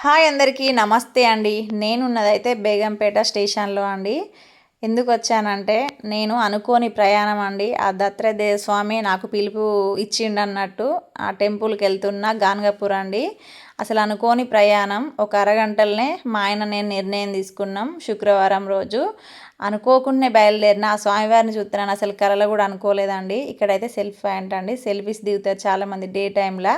Hi అందరికీ నమస్తే అండి. నేనున్నదైతే బేగంపేట స్టేషన్‌లో అండి. ఎందుకొచ్చానంటే, నేను అనుకోని ప్రయాణం అండి. ఆ దత్తాత్రేయ స్వామి నాకు పిలుపు ఇచ్చిండన్నట్టు ఆ టెంపుల్‌కెళ్తున్నా గాన్‌గాపూర్ అండి. అసలు అనుకోని ప్రయాణం. ఒక అరగంటలనే మా ఆయన నేను నిర్ణయం తీసుకున్నాం. శుక్రవారం రోజు అనుకోకుండానే బయలుదేరిన. ఆ స్వామివారిని చూస్తున్నాను అసలు కలలో కూడా అనుకోలేదండి. ఇక్కడైతే సెల్ఫ్ పాయింట్ అండి. సెల్ఫీస్ దిగుతారు చాలామంది డే టైంలో.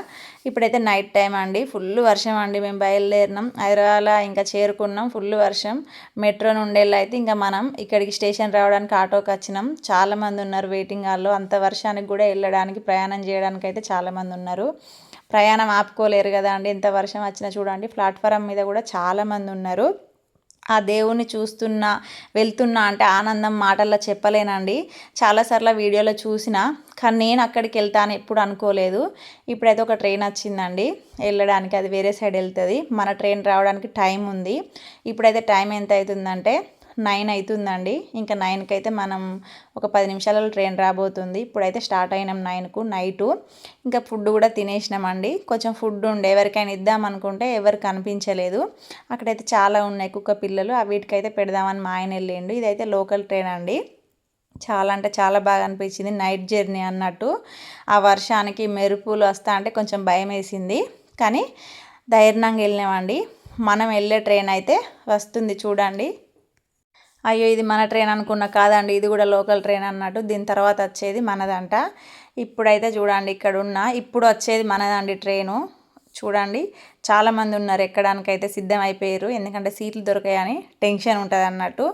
ఇప్పుడైతే నైట్ టైం అండి. ఫుల్ వర్షం అండి. మేము బయలుదేరినాం. హైదరాబాద్లో ఇంకా చేరుకున్నాం. ఫుల్ వర్షం. మెట్రో నుండెళ్ళి అయితే ఇంకా మనం ఇక్కడికి స్టేషన్ రావడానికి ఆటోకి వచ్చినాం. చాలామంది ఉన్నారు వెయిటింగ్ హాల్లో. అంత వర్షానికి కూడా వెళ్ళడానికి ప్రయాణం చేయడానికి అయితే చాలామంది ఉన్నారు. ప్రయాణం ఆపుకోలేరు కదా అండి. ఎంత వర్షం వచ్చినా చూడండి. ప్లాట్ఫారం మీద కూడా చాలామంది ఉన్నారు. ఆ దేవుణ్ణి చూస్తున్నా వెళ్తున్నా అంటే ఆనందం మాటల్లో చెప్పలేనండి. చాలాసార్లు వీడియోలో చూసిన, కానీ నేను అక్కడికి వెళ్తాను ఎప్పుడు అనుకోలేదు. ఇప్పుడైతే ఒక ట్రైన్ వచ్చిందండి వెళ్ళడానికి. అది వేరే సైడ్ వెళ్తుంది. మన ట్రైన్ రావడానికి టైం ఉంది. ఇప్పుడైతే టైం ఎంత అవుతుందంటే 9 అవుతుందండి. ఇంకా 9కి అయితే మనం ఒక 10 నిమిషాలలో ట్రైన్ రాబోతుంది. ఇప్పుడైతే స్టార్ట్ అయినాం 9కు నైటు. ఇంకా ఫుడ్ కూడా తినేసినామండి. కొంచెం ఫుడ్ ఉండే ఎవరికైనా ఇద్దామనుకుంటే ఎవరికి అనిపించలేదు. అక్కడైతే చాలా ఉన్నాయి కుక్క పిల్లలు. వీటికైతే పెడదామని మా ఆయన వెళ్ళిండు. ఇదైతే లోకల్ ట్రైన్ అండి. చాలా అంటే చాలా బాగా అనిపించింది. నైట్ జర్నీ అన్నట్టు. ఆ వర్షానికి మెరుపులు వస్తా అంటే కొంచెం భయం వేసింది. కానీ ధైర్యంగా వెళ్ళినామండి. మనం వెళ్ళే ట్రైన్ అయితే వస్తుంది చూడండి. అయ్యో ఇది మన ట్రైన్ అనుకున్నా, కాదండి ఇది కూడా లోకల్ ట్రైన్ అన్నట్టు. దీని తర్వాత వచ్చేది మనదంట. ఇప్పుడైతే చూడండి ఇప్పుడు వచ్చేది మనదండి ట్రైను. చూడండి చాలామంది ఉన్నారు, ఎక్కడానికైతే సిద్ధం అయిపోయారు. ఎందుకంటే సీట్లు దొరికాయని టెన్షన్ ఉంటుంది అన్నట్టు.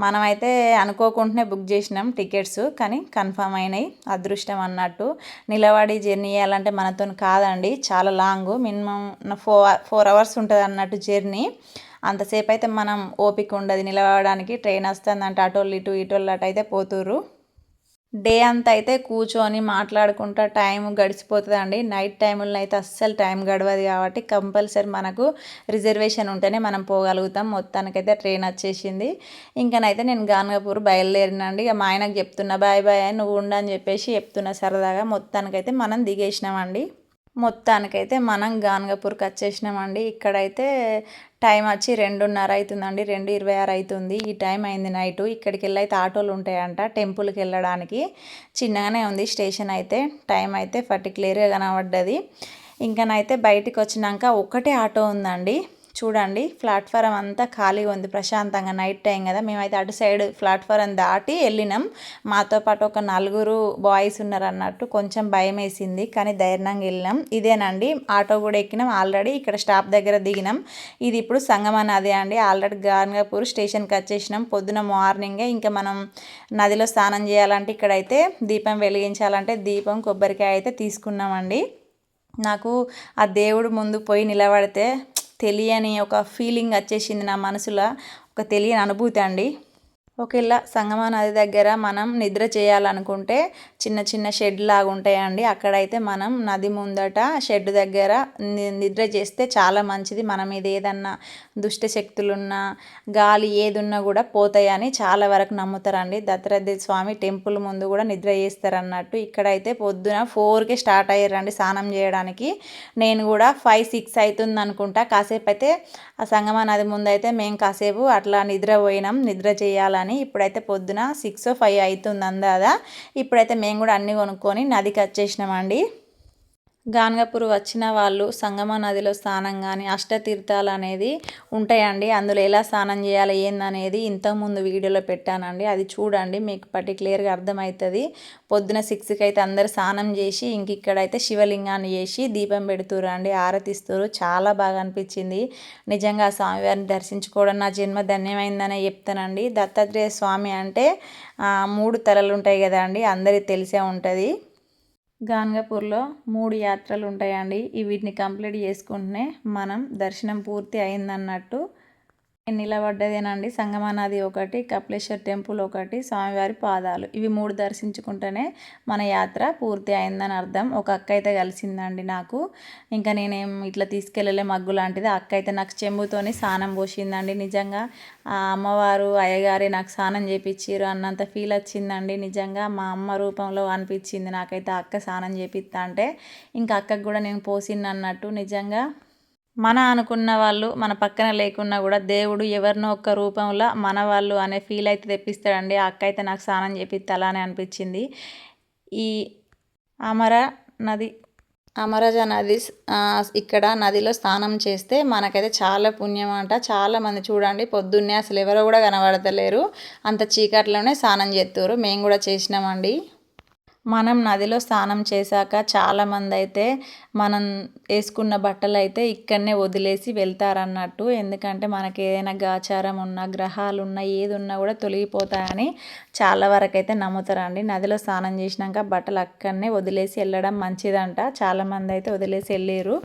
మనమైతే అనుకోకుండానే బుక్ చేసినాం టికెట్స్, కానీ కన్ఫర్మ్ అయినాయి. అదృష్టం అన్నట్టు. నిలబడి జర్నీ చేయాలంటే మనతో కాదండి, చాలా లాంగ్. మినిమం 4 అవర్స్ ఉంటుంది అన్నట్టు జర్నీ. అంతసేపు అయితే మనం ఓపిక ఉండదు నిలబడడానికి. ట్రైన్ వస్తుందంటే అటోళ్ళు ఇటు ఇటోళ్ళు అటు అయితే పోతుర్రు. డే అంతా అయితే కూర్చొని మాట్లాడుకుంటా టైం గడిచిపోతుందండి. నైట్ టైంలో అయితే అస్సలు టైం గడవదు. కాబట్టి కంపల్సరీ మనకు రిజర్వేషన్ ఉంటేనే మనం పోగలుగుతాం. మొత్తానికైతే ట్రైన్ వచ్చేసింది. ఇంకనైతే నేను గాన్గాపూర్ బయలుదేరినండి. ఇక మా ఆయనకు చెప్తున్నా బాయ్ బాయ్ అని, నువ్వు ఉండని చెప్పేసి చెప్తున్నా సరదాగా. మొత్తానికైతే మనం దిగేసినామండి. మొత్తానికైతే మనం గాన్గాపూర్కి వచ్చేసినామండి. ఇక్కడైతే టైం వచ్చి 2:30 అవుతుందండి. 2:26 అవుతుంది. ఈ టైం అయింది నైటు. ఇక్కడికి వెళ్ళి అయితే ఆటోలు ఉంటాయంట టెంపుల్కి వెళ్ళడానికి. చిన్నగానే ఉంది స్టేషన్ అయితే. టైం అయితే పర్టికులర్గా కనబడ్డది. ఇంకనైతే బయటికి వచ్చినాక ఒకటే ఆటో ఉందండి. చూడండి ప్లాట్ఫారం అంతా ఖాళీగా ఉంది ప్రశాంతంగా. నైట్ టైం కదా. మేమైతే అటు సైడ్ ప్లాట్ఫారం దాటి వెళ్ళినాం. మాతో పాటు ఒక 4 బాయ్స్ ఉన్నారు అన్నట్టు. కొంచెం భయం వేసింది, కానీ ధైర్యంగా వెళ్ళినాం. ఇదేనండి ఆటో కూడా ఎక్కినాం. ఆల్రెడీ ఇక్కడ స్టాప్ దగ్గర దిగినాం. ఇది ఇప్పుడు సంగమ నది అండి. ఆల్రెడీ గాన్గాపూర్ స్టేషన్కి వచ్చేసినాం. పొద్దున మార్నింగే ఇంకా మనం నదిలో స్నానం చేయాలంటే ఇక్కడైతే దీపం వెలిగించాలంటే దీపం కొబ్బరికాయ అయితే తీసుకున్నామండి. నాకు ఆ దేవుడు ముందు పోయి నిలబడితే తెలియని ఒక ఫీలింగ్ వచ్చేసింది నా మనసులో. ఒక తెలియని అనుభూతి అండి. ఒకవేళ సంగమ నది దగ్గర మనం నిద్ర చేయాలనుకుంటే చిన్న చిన్న షెడ్ లాగా ఉంటాయండి. అక్కడైతే మనం నది ముందట షెడ్ దగ్గర నిద్ర చేస్తే చాలా మంచిది. మన మీద ఏదన్నా దుష్ట శక్తులున్నా గాలి ఏదున్నా కూడా పోతాయని చాలా వరకు నమ్ముతారండి. దత్తాత్రేయ స్వామి టెంపుల్ ముందు కూడా నిద్ర చేస్తారు అన్నట్టు. ఇక్కడైతే పొద్దున 4కే స్టార్ట్ అయ్యారండి స్నానం చేయడానికి. నేను కూడా 5, 6 అవుతుంది అనుకుంటా. కాసేపు అయితే ఆ సంగమ నది ముందు అయితే మేము కాసేపు అట్లా నిద్రపోయినాం, నిద్ర చేయాలని. ఇప్పుడైతే పొద్దున 6 or 5 అవుతుంది అందాదా. ఇప్పుడైతే మేము కూడా అన్నీ కొనుక్కొని నదికి వచ్చేసినామండి. గాన్గాపూర్ వచ్చిన వాళ్ళు సంగమ నదిలో స్నానం కానీ అష్టతీర్థాలు అనేది ఉంటాయండి. అందులో ఎలా స్నానం చేయాలి ఏందనేది ఇంతకుముందు వీడియోలో పెట్టానండి. అది చూడండి, మీకు పర్టికులర్గా అర్థమవుతుంది. పొద్దున 6కి అయితే అందరు స్నానం చేసి ఇంక ఇక్కడైతే శివలింగాన్ని చేసి దీపం పెడుతురు అండి, ఆరతిస్తారు. చాలా బాగా అనిపించింది నిజంగా. ఆ స్వామివారిని దర్శించుకోవడం నా జన్మ ధన్యమైందనే చెప్తానండి. దత్తాత్రేయ స్వామి అంటే 3 తలలు ఉంటాయి కదా అండి, అందరికి తెలిసే ఉంటుంది. గాన్గాపూర్లో 3 యాత్రలు ఉంటాయండి. వీటిని కంప్లీట్ చేసుకుంటేనే మనం దర్శనం పూర్తి అయిందన్నట్టు. నేను నిలబడ్డదేనండి సంగమ నది ఒకటి, కపిలేశ్వర్ టెంపుల్ ఒకటి, స్వామివారి పాదాలు. ఇవి 3 దర్శించుకుంటేనే మన యాత్ర పూర్తి అయిందని అర్థం. ఒక అక్క అయితే కలిసిందండి నాకు. ఇంకా నేనేం ఇట్లా తీసుకెళ్ళలే మగ్గు లాంటిది. ఆ అక్క అయితే నాకు చెంబుతోని స్నానం పోసిందండి. నిజంగా ఆ అమ్మవారు అయ్యగారే నాకు స్నానం చేయించారు అన్నంత ఫీల్ వచ్చిందండి. నిజంగా మా అమ్మ రూపంలో అనిపించింది నాకైతే ఆ అక్క స్నానం చేపిస్తా అంటే. ఇంకా అక్కకు కూడా నేను పోసింది అన్నట్టు. నిజంగా మన అనుకున్న వాళ్ళు మన పక్కన లేకున్నా కూడా దేవుడు ఎవరినో ఒక్క రూపంలో మన వాళ్ళు అనే ఫీల్ అయితే తెప్పిస్తాడండి. ఆ అక్క అయితే నాకు స్నానం చేపిస్తే అలానే అనిపించింది. ఈ అమర నది అమరజ నది ఇక్కడ నదిలో స్నానం చేస్తే మనకైతే చాలా పుణ్యం అంట. చాలామంది చూడండి పొద్దున్నే అసలు ఎవరో కూడా కనబడతలేరు, అంత చీకట్లోనే స్నానం చేస్తారు. మేము కూడా చేసినామండి. మనం నదిలో స్నానం చేశాక చాలామంది అయితే మనం వేసుకున్న బట్టలు అయితే ఇక్కడనే వదిలేసి వెళ్తారన్నట్టు. ఎందుకంటే మనకి ఏదైనా గాచారం ఉన్నా గ్రహాలు ఉన్నా ఏది ఉన్నా కూడా తొలగిపోతాయని చాలా వరకు అయితే నమ్ముతారండి. నదిలో స్నానం చేసినాక బట్టలు అక్కడనే వదిలేసి వెళ్ళడం మంచిదంట. చాలామంది అయితే వదిలేసి వెళ్ళారు.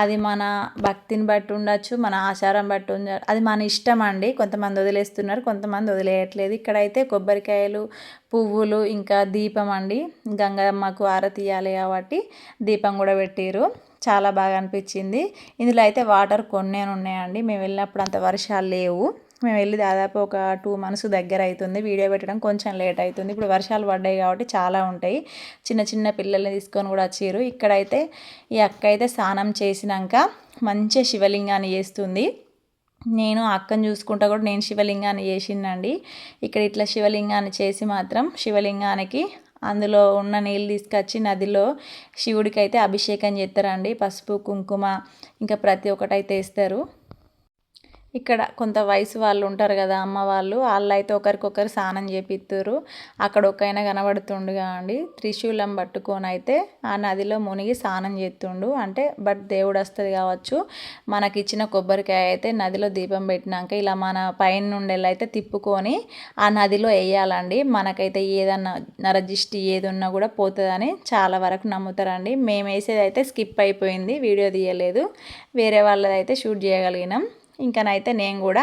అది మన భక్తిని బట్టి ఉండొచ్చు, మన ఆచారం బట్టి ఉండొచ్చు, అది మన ఇష్టం అండి. కొంతమంది వదిలేస్తున్నారు, కొంతమంది వదిలేయట్లేదు. ఇక్కడైతే కొబ్బరికాయలు, పువ్వులు, ఇంకా దీపం అండి. గంగమ్మకు ఆరతి ఇవ్వాలి కాబట్టి దీపం కూడా పెట్టారు. చాలా బాగా అనిపించింది. ఇందులో అయితే వాటర్ కొన్నే ఉన్నాయండి. మేము వెళ్ళినప్పుడు అంత వర్షాలు లేవు. మేము వెళ్ళి దాదాపు ఒక 2 months దగ్గర అవుతుంది. వీడియో పెట్టడం కొంచెం లేట్ అవుతుంది. ఇప్పుడు వర్షాలు పడ్డాయి కాబట్టి చాలా ఉంటాయి. చిన్న చిన్న పిల్లల్ని తీసుకొని కూడా వచ్చారు. ఇక్కడైతే ఈ అక్క అయితే స్నానం చేసినాక మంచిగా శివలింగాన్ని చేస్తుంది. నేను అక్కని చూసుకుంటా కూడా నేను శివలింగాన్ని చేసిందండి. ఇక్కడ ఇట్లా శివలింగాన్ని చేసి మాత్రం శివలింగానికి అందులో ఉన్న నీళ్ళు తీసుకొచ్చి నదిలో శివుడికి అయితే అభిషేకం చేస్తారండి. పసుపు, కుంకుమ ఇంకా ప్రతి ఒక్కటి అయితే వేస్తారు. ఇక్కడ కొంత వయసు వాళ్ళు ఉంటారు కదా, అమ్మ వాళ్ళు అయితే ఒకరికొకరు స్నానం చేపిస్తారు. అక్కడ ఒక ఆయన కనబడుతుండగా అండి త్రిశూలం పట్టుకొని అయితే ఆ నదిలో మునిగి స్నానం చేస్తుండు. అంటే బట్ దేవుడు వస్తుంది కావచ్చు. మనకిచ్చిన కొబ్బరికాయ అయితే నదిలో దీపం పెట్టినాక ఇలా మన పైన నుండి అయితే తిప్పుకొని ఆ నదిలో వేయాలండి. మనకైతే ఏదన్నా నరజిష్టి ఏది ఉన్నా కూడా పోతుందని చాలా వరకు నమ్ముతారండి. మేము వేసేది అయితే స్కిప్ అయిపోయింది, వీడియో తీయలేదు. వేరే వాళ్ళదైతే షూట్ చేయగలిగినాం. ఇంకనైతే నేను కూడా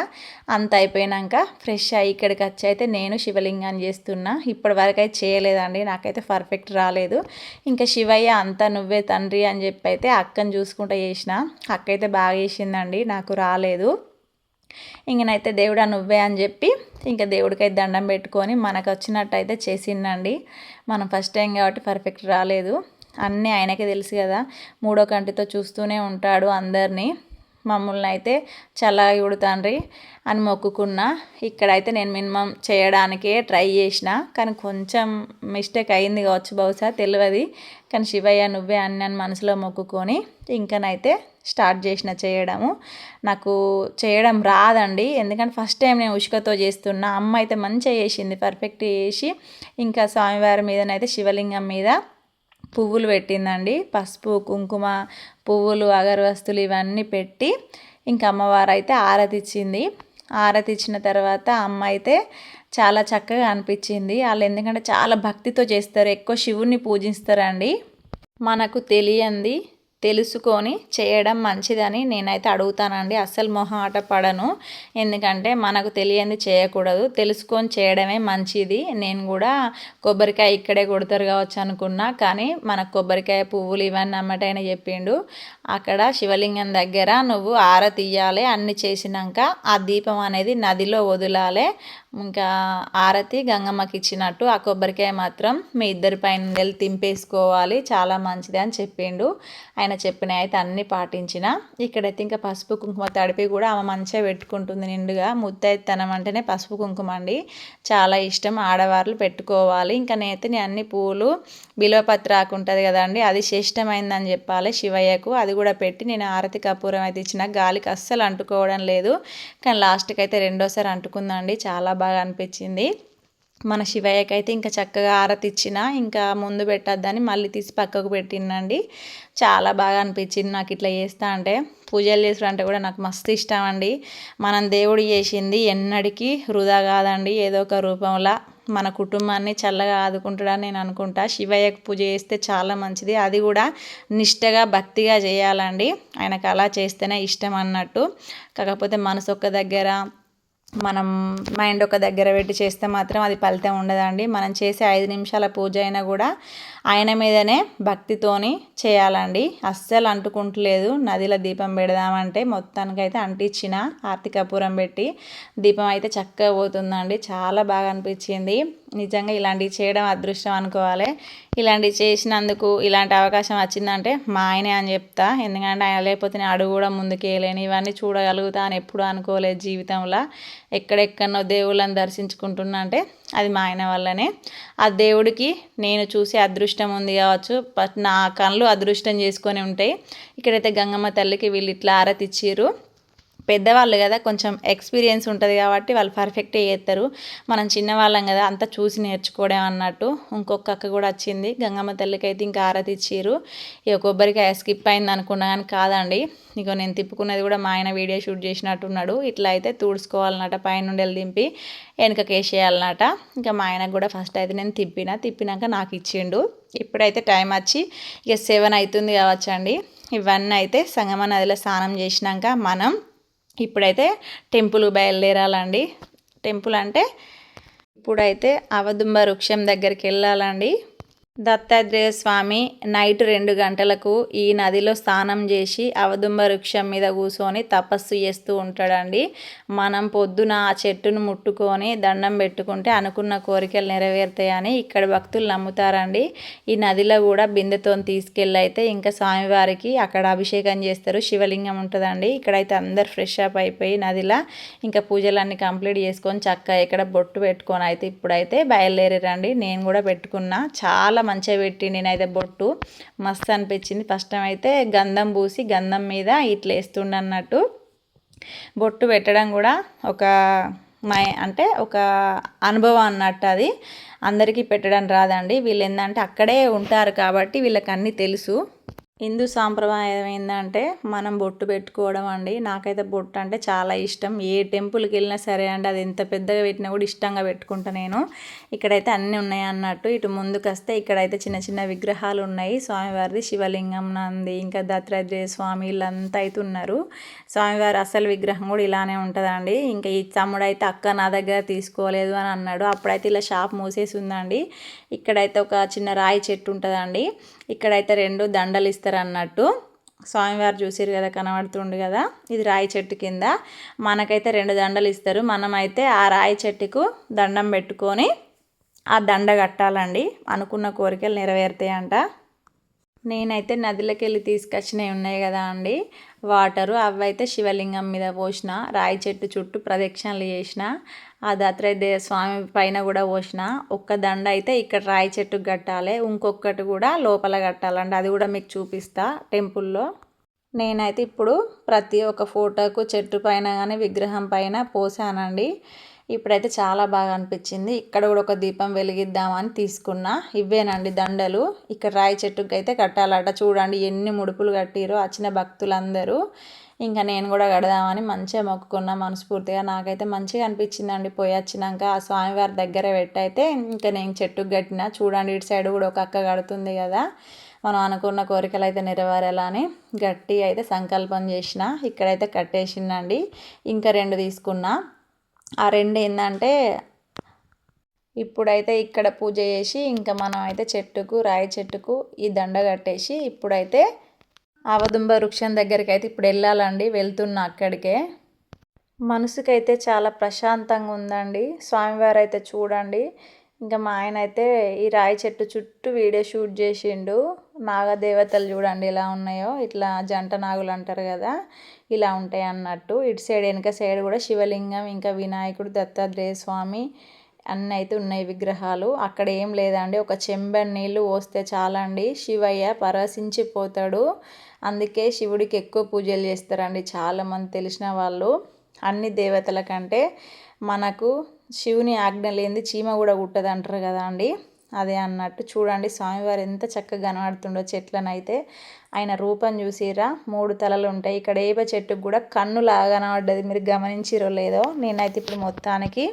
అంత అయిపోయాక ఫ్రెష్ అయ్యి ఇక్కడికి వచ్చి అయితే నేను శివలింగాన్ని చేస్తున్నా. ఇప్పటి వరకు అయితే చేయలేదండి, నాకైతే పర్ఫెక్ట్ రాలేదు. ఇంకా శివయ్య అంతా నువ్వే తండ్రి అని చెప్పి అయితే అక్కని చూసుకుంటూ చేసిన. అక్క అయితే బాగా చేసిందండి, నాకు రాలేదు. ఇంకనైతే దేవుడా నువ్వే అని చెప్పి ఇంకా దేవుడికైతే దండం పెట్టుకొని మనకు వచ్చినట్టు అయితే చేసిందండి. మనం ఫస్ట్ టైం కాబట్టి పర్ఫెక్ట్ రాలేదు. అన్నీ ఆయనకే తెలుసు కదా, 3వ కంటితో చూస్తూనే ఉంటాడు అందరినీ. మమ్మల్ని అయితే చల్లగా చూడు తండ్రి అని మొక్కుకున్నా. ఇక్కడైతే నేను మినిమం చేయడానికే ట్రై చేసిన, కానీ కొంచెం మిస్టేక్ అయింది కావచ్చు, బహుశా తెలియదు. కానీ శివయ్య నువ్వే అని మనసులో మొక్కుకొని ఇంకనైతే స్టార్ట్ చేసిన చేయడము. నాకు చేయడం రాదండి, ఎందుకంటే ఫస్ట్ టైం నేను ఉష్కతో చేస్తున్నా. అమ్మ అయితే మంచిగా చేసింది, పర్ఫెక్ట్ చేసి ఇంకా స్వామివారి మీదనైతే శివలింగం మీద పువ్వులు పెట్టిందండి. పసుపు, కుంకుమ, పువ్వులు, అగరవస్తులు ఇవన్నీ పెట్టి ఇంకా అమ్మవారు అయితే ఆరతి ఇచ్చింది. ఆరతి ఇచ్చిన తర్వాత అమ్మ అయితే చాలా చక్కగా అనిపించింది. వాళ్ళు ఎందుకంటే చాలా భక్తితో చేస్తారు, ఎక్కువ శివుణ్ణి పూజిస్తారండి. మనకు తెలియంది తెలుసుకొని చేయడం మంచిదని నేనైతే అడుగుతానండి. అస్సలు మొహమాట పడను, ఎందుకంటే మనకు తెలియంది చేయకూడదు, తెలుసుకొని చేయడమే మంచిది. నేను కూడా కొబ్బరికాయ ఇక్కడే కొడతారు కావచ్చు అనుకున్నా, కానీ మనకు కొబ్బరికాయ, పువ్వులు ఇవన్నీ అమ్మటైనా చెప్పిండు. అక్కడ శివలింగం దగ్గర నువ్వు ఆరతి ఇయ్యాలి, అన్ని చేసినాక ఆ దీపం అనేది నదిలో వదలాలి. ఇంకా ఆరతి గంగమ్మకి ఇచ్చినట్టు ఆ కొబ్బరికాయ మాత్రం మీ ఇద్దరి పైన తింపేసుకోవాలి, చాలా మంచిది అని చెప్పిండు. ఆయన చెప్పిన అయితే అన్నీ పాటించిన. ఇక్కడైతే ఇంకా పసుపు కుంకుమ తడిపి కూడా ఆమె మంచిగా పెట్టుకుంటుంది నిండుగా. ముత్తైతనం అంటేనే పసుపు కుంకుమ అండి, చాలా ఇష్టం, ఆడవాళ్ళు పెట్టుకోవాలి. ఇంకా నేనైతే అన్ని పూలు, బిల్వపత్రాకు ఉంటుంది కదండి, అది శ్రేష్టమైందని చెప్పాలి శివయ్యకు. అది కూడా పెట్టి నేను ఆరతి కపూరం అయితే ఇచ్చిన. గాలికి అస్సలు అంటుకోవడం లేదు, కానీ లాస్ట్కి అయితే రెండోసారి అంటుకుందండి, చాలా బాగా అనిపించింది. మన శివయ్యకి అయితే ఇంకా చక్కగా ఆరతి ఇచ్చిన, ఇంకా ముందు పెట్టద్దని మళ్ళీ తీసి పక్కకు పెట్టినండి. చాలా బాగా అనిపించింది నాకు ఇట్లా చేస్తా అంటే. పూజలు చేసుడు అంటే కూడా నాకు మస్తు ఇష్టం అండి. మనం దేవుడు చేసింది ఎన్నటికీ వృధా కాదండి, ఏదో ఒక రూపంలో మన కుటుంబాన్ని చల్లగా ఆదుకుంటాడని నేను అనుకుంటా. శివయ్యకు పూజ చేస్తే చాలా మంచిది, అది కూడా నిష్టగా భక్తిగా చేయాలండి. ఆయనకు అలా చేస్తేనే ఇష్టం అన్నట్టు. కాకపోతే మనసు ఒక్క దగ్గర, మనం మైండ్ ఒక దగ్గర పెట్టి చేస్తే మాత్రం అది ఫలితం ఉండదండి. మనం చేసే 5 నిమిషాల పూజ అయినా కూడా ఆయన మీదనే భక్తితోని చేయాలండి. అస్సలు అంటుకుంటలేదు. నదిలో దీపం పెడదామంటే మొత్తానికైతే అంటించిన ఆర్తి కర్పూరం పెట్టి దీపం అయితే చక్కగా పోతుందండి. చాలా బాగా అనిపించింది. నిజంగా ఇలాంటివి చేయడం అదృష్టం అనుకోవాలి. ఇలాంటివి చేసినందుకు ఇలాంటి అవకాశం వచ్చిందంటే మా ఆయనే అని చెప్తా. ఎందుకంటే ఆయన లేకపోతే నేను అడుగు కూడా ముందుకేయలేను. ఇవన్నీ చూడగలుగుతా అని ఎప్పుడు అనుకోలేదు జీవితంలో. ఎక్కడెక్కడనో దేవుళ్ళని దర్శించుకుంటున్నా అంటే అది మా ఆయన వల్లనే. ఆ దేవుడికి నేను చూసే అదృష్టం ఉంది కావచ్చు. బట్ నా కళ్ళు అదృష్టం చేసుకొని ఉంటాయి. ఇక్కడైతే గంగమ్మ తల్లికి వీళ్ళు ఇట్లా ఆరతి ఇచ్చిర్రు. పెద్దవాళ్ళు కదా, కొంచెం ఎక్స్పీరియన్స్ ఉంటుంది కాబట్టి వాళ్ళు పర్ఫెక్ట్గా చేస్తారు. మనం చిన్నవాళ్ళం కదా, అంతా చూసి నేర్చుకోవడం అన్నట్టు. ఇంకొక అక్క కూడా వచ్చింది. గంగమ్మ తల్లికి అయితే ఇంకా ఆరతి ఇచ్చిర్రు. ఇక కొబ్బరికాయ స్కిప్ అయింది అనుకున్నా కానీ కాదండి. ఇక నేను తిప్పుకున్నది కూడా మా ఆయన వీడియో షూట్ చేసినట్టున్నాడు. ఇట్లా అయితే తుడుచుకోవాలన్నట, పైనుండి దింపి వెనకకి వేసేయాలన్నట. ఇంకా మా ఆయనకు కూడా ఫస్ట్ అయితే నేను తిప్పినాక నాకు ఇచ్చిండు. ఇప్పుడైతే టైం వచ్చి ఇక 7 అవుతుంది కావచ్చు అండి. ఇవన్నీ అయితే సంగమ నదిలో స్నానం చేసినాక మనం ఇప్పుడైతే టెంపుల్ బయలుదేరాలండి. టెంపుల్ అంటే ఇప్పుడైతే అవదుంబ వృక్షం దగ్గరికి వెళ్ళాలండి. దత్తాత్రేయ స్వామి నైట్ 2 గంటలకు ఈ నదిలో స్నానం చేసి అవదుంబ వృక్షం మీద కూర్చొని తపస్సు చేస్తూ ఉంటాడండి. మనం పొద్దున ఆ చెట్టును ముట్టుకొని దండం పెట్టుకుంటే అనుకున్న కోరికలు నెరవేరుతాయని ఇక్కడ భక్తులు నమ్ముతారండి. ఈ నదిలో కూడా బిందెతో తీసుకెళ్ళి అయితే ఇంకా స్వామివారికి అక్కడ అభిషేకం చేస్తారు. శివలింగం ఉంటుందండి. ఇక్కడైతే అందరు ఫ్రెష్ అప్ అయిపోయి నదిలో ఇంకా పూజలన్నీ కంప్లీట్ చేసుకొని చక్కగా ఇక్కడ బొట్టు పెట్టుకొని అయితే ఇప్పుడైతే బయలుదేరారండి. నేను కూడా పెట్టుకున్నా. చాలా మంచిగా పెట్టి నేనైతే బొట్టు మస్తు అనిపించింది. ఫస్ట్ టైం అయితే గంధం పూసి గంధం మీద ఇట్లా వేస్తుండ అన్నట్టు. బొట్టు పెట్టడం కూడా ఒక ఒక అనుభవం అన్నట్టు. అది అందరికీ పెట్టడం రాదండి. వీళ్ళు ఏంటంటే అక్కడే ఉంటారు కాబట్టి వీళ్ళకి అన్నీ తెలుసు. హిందూ సాంప్రదాయం ఏంటంటే మనం బొట్టు పెట్టుకోవడం అండి. నాకైతే బొట్టు అంటే చాలా ఇష్టం. ఏ టెంపుల్కి వెళ్ళినా సరే అండి, అది ఎంత పెద్దగా పెట్టినా కూడా ఇష్టంగా పెట్టుకుంటా నేను. ఇక్కడైతే అన్నీ ఉన్నాయి అన్నట్టు. ఇటు ముందుకు వస్తే ఇక్కడైతే చిన్న చిన్న విగ్రహాలు ఉన్నాయి. స్వామివారిది శివలింగం, నంది, ఇంకా దత్తాత్రేయ స్వామి వీళ్ళంతా అయితే ఉన్నారు. స్వామివారి అసలు విగ్రహం కూడా ఇలానే ఉంటుందండి. ఇంకా ఈ తమ్ముడు అయితే అక్క నా దగ్గర తీసుకోలేదు అని అన్నాడు. అప్పుడైతే ఇలా షాప్ మూసేసి ఉందండి. ఇక్కడైతే ఒక చిన్న రాయి చెట్టు ఉంటుందండి. ఇక్కడైతే 2 దండలు ఇస్తారు అన్నట్టు. స్వామివారు చూసారు కదా, కనబడుతుండు కదా, ఇది రాయి చెట్టు కింద మనకైతే 2 దండలు ఇస్తారు. మనమైతే ఆ రాయి చెట్టుకు దండం పెట్టుకొని ఆ దండ కట్టాలండి. అనుకున్న కోరికలు నెరవేరుతాయంట. నేనైతే నదిలోకి వెళ్ళి తీసుకొచ్చినవి ఉన్నాయి కదా అండి, వాటరు అవైతే శివలింగం మీద పోసిన, రాయి చెట్టు చుట్టూ ప్రదక్షిణలు చేసిన, ఆ దత్తాత్రేయ స్వామి పైన కూడా పోసిన. ఒక్క దండ అయితే ఇక్కడ రాయి చెట్టుకు కట్టాలి, ఇంకొకటి కూడా లోపల కట్టాలండి. అది కూడా మీకు చూపిస్తా టెంపుల్లో. నేనైతే ఇప్పుడు ప్రతి ఒక్క ఫోటోకు చెట్టు పైన కానీ విగ్రహం పైన పోసానండి. ఇప్పుడైతే చాలా బాగా అనిపించింది. ఇక్కడ కూడా ఒక దీపం వెలిగిద్దామని తీసుకున్నా. ఇవేనండి దండలు. ఇక్కడ రాయి చెట్టుకి అయితే కట్టాలట. చూడండి ఎన్ని ముడుపులు కట్టిరో వచ్చిన భక్తులందరూ. ఇంకా నేను కూడా కడదామని మంచిగా మొక్కుకున్నా మనస్ఫూర్తిగా. నాకైతే మంచిగా అనిపించిందండి. పోయి వచ్చినాక ఆ స్వామివారి దగ్గర పెట్టయితే ఇంకా నేను చెట్టుకు కట్టిన. చూడండి ఇటు సైడ్ కూడా ఒక అక్క కడుతుంది కదా, మనం అనుకున్న కోరికలు అయితే నెరవేరాలని గట్టి అయితే సంకల్పం చేసిన. ఇక్కడైతే కట్టేసిందండి. ఇంకా 2 తీసుకున్నా. ఆ 2 ఏంటంటే ఇప్పుడైతే ఇక్కడ పూజ చేసి ఇంకా మనం అయితే చెట్టుకు, రాయి చెట్టుకు ఈ దండ కట్టేసి ఇప్పుడైతే అవదుంబ వృక్షం దగ్గరికి అయితే ఇప్పుడు వెళ్ళాలండి. వెళ్తున్నా అక్కడికే. మనసుకైతే చాలా ప్రశాంతంగా ఉందండి. స్వామివారు అయితే చూడండి. ఇంకా మా ఆయన అయితే ఈ రాయి చెట్టు చుట్టూ వీడియో షూట్ చేసిండు. నాగదేవతలు చూడండి ఎలా ఉన్నాయో, ఇట్లా జంట నాగులు అంటారు కదా, ఇలా ఉంటాయి అన్నట్టు. ఇటు సైడ్ వెనక సైడ్ కూడా శివలింగం, ఇంకా వినాయకుడు, దత్తాత్రేయ స్వామి అన్నీ అయితే ఉన్నాయి విగ్రహాలు. అక్కడ ఏం లేదండి, ఒక చెంబెడు నీళ్ళు పోస్తే చాలండి శివయ్య పరవశించిపోతాడు. అందుకే శివుడికి ఎక్కువ పూజలు చేస్తారండి చాలామంది తెలిసిన వాళ్ళు. అన్ని దేవతల కంటే మనకు శివుని ఆజ్ఞ లేనిది చీమ కూడా కుట్టదు అంటారు కదా అండి, అదే అన్నట్టు. చూడండి స్వామివారు ఎంత చక్కగా కనబడుతుండో చెట్లనైతే. ఆయన రూపం చూసిరా, 3 తలలు ఉంటాయి. ఇక్కడ ఏప చెట్టుకు కూడా కన్నులాగా కనబడ్డది, మీరు గమనించిరో లేదో. నేనైతే ఇప్పుడు మొత్తానికి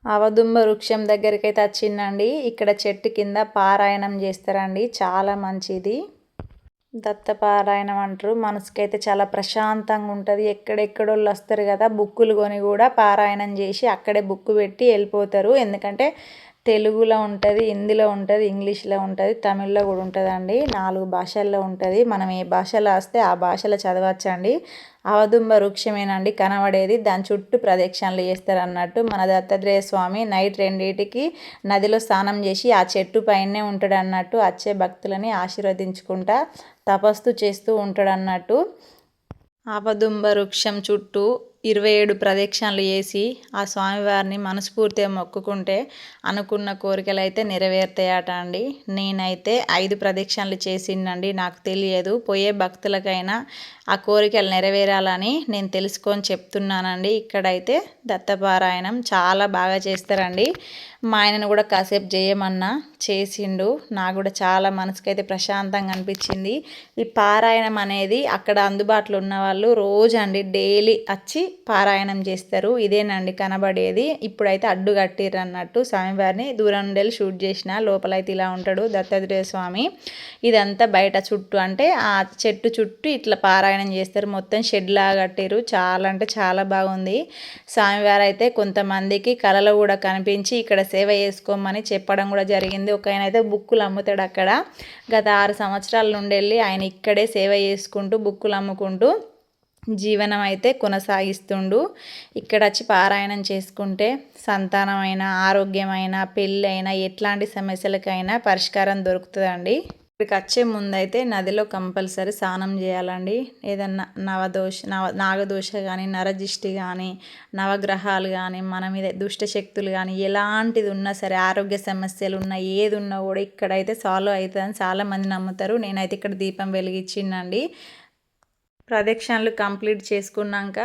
అవదుంబ వృక్షం దగ్గరికి అయితే వచ్చిందండి. ఇక్కడ చెట్టు కింద పారాయణం చేస్తారండి, చాలా మంచిది. దత్తపారాయణం అంటారు. మనసుకైతే చాలా ప్రశాంతంగా ఉంటుంది. ఎక్కడెక్కడోళ్ళు వస్తారు కదా, బుక్కులు కొని కూడా పారాయణం చేసి అక్కడే బుక్కు పెట్టి వెళ్ళిపోతారు. ఎందుకంటే తెలుగులో ఉంటుంది, హిందీలో ఉంటుంది, ఇంగ్లీష్లో ఉంటుంది, తమిళ్లో కూడా ఉంటుందండి. 4 భాషల్లో ఉంటుంది. మనం ఏ భాషలో వస్తే ఆ భాషలో చదవచ్చండి. అవదుంబ వృక్షమేనండి కనబడేది. దాని చుట్టూ ప్రదక్షిణలు చేస్తారు అన్నట్టు. మన దత్తాత్రేయ స్వామి నైట్ 2కి నదిలో స్నానం చేసి ఆ చెట్టు పైనే ఉంటాడు అన్నట్టు. వచ్చే భక్తులని ఆశీర్వదించుకుంటా తపస్సు చేస్తూ ఉంటాడు అన్నట్టు. ఆపదుంబ వృక్షం చుట్టూ 27 ప్రదక్షిణలు చేసి ఆ స్వామివారిని మనస్ఫూర్తిగా మొక్కుకుంటే అనుకున్న కోరికలు అయితే నెరవేరుతాయట అండి. నేనైతే 5 ప్రదక్షిణలు చేసిండండి. నాకు తెలియదు. పోయే భక్తులకైనా ఆ కోరికలు నెరవేరాలని నేను తెలుసుకొని చెప్తున్నానండి. ఇక్కడైతే దత్తపారాయణం చాలా బాగా చేస్తారండి. మా ఆయనను కూడా కాసేపు చేయమన్నా చేసిండు. నాకు కూడా చాలా మనసుకైతే ప్రశాంతంగా అనిపించింది. ఈ పారాయణం అనేది అక్కడ అందుబాటులో ఉన్న వాళ్ళు రోజు అండి డైలీ వచ్చి పారాయణం చేస్తారు. ఇదేనండి కనబడేది. ఇప్పుడైతే అడ్డు కట్టిర్రు అన్నట్టు స్వామివారిని. దూరం నుండి వెళ్ళి షూట్ చేసిన. లోపలైతే ఇలా ఉంటాడు దత్తాత్రేయ స్వామి. ఇదంతా బయట చుట్టూ అంటే ఆ చెట్టు చుట్టూ ఇట్లా పారాయణం చేస్తారు. మొత్తం షెడ్ లాగా కట్టారు. చాలా అంటే చాలా బాగుంది. స్వామివారు అయితే కొంతమందికి కళలో కూడా కనిపించి ఇక్కడ సేవ చేసుకోమని చెప్పడం కూడా జరిగింది. ఒక ఆయన అయితే బుక్కులు అమ్ముతాడు అక్కడ. గత 6 సంవత్సరాల నుండి వెళ్ళి ఆయన ఇక్కడే సేవ చేసుకుంటూ బుక్కులు అమ్ముకుంటూ జీవనం అయితే కొనసాగిస్తుండు. ఇక్కడ వచ్చి పారాయణం చేసుకుంటే సంతానమైన, ఆరోగ్యమైన, పెళ్ళైన ఎట్లాంటి సమస్యలకైనా పరిష్కారం దొరుకుతుందండి. ఇక్కడికి వచ్చే ముందైతే నదిలో కంపల్సరీ స్నానం చేయాలండి. ఏదన్నా నాగదోష కానీ, నరజిష్టి కానీ, నవగ్రహాలు కానీ, మన మీద దుష్టశక్తులు కానీ ఎలాంటిది ఉన్నా సరే, ఆరోగ్య సమస్యలు ఉన్నా ఏది ఉన్నా కూడా ఇక్కడైతే సాల్వ్ అవుతుందని చాలామంది నమ్ముతారు. నేనైతే ఇక్కడ దీపం వెలిగించిందండి. ప్రదక్షిణలు కంప్లీట్ చేసుకున్నాక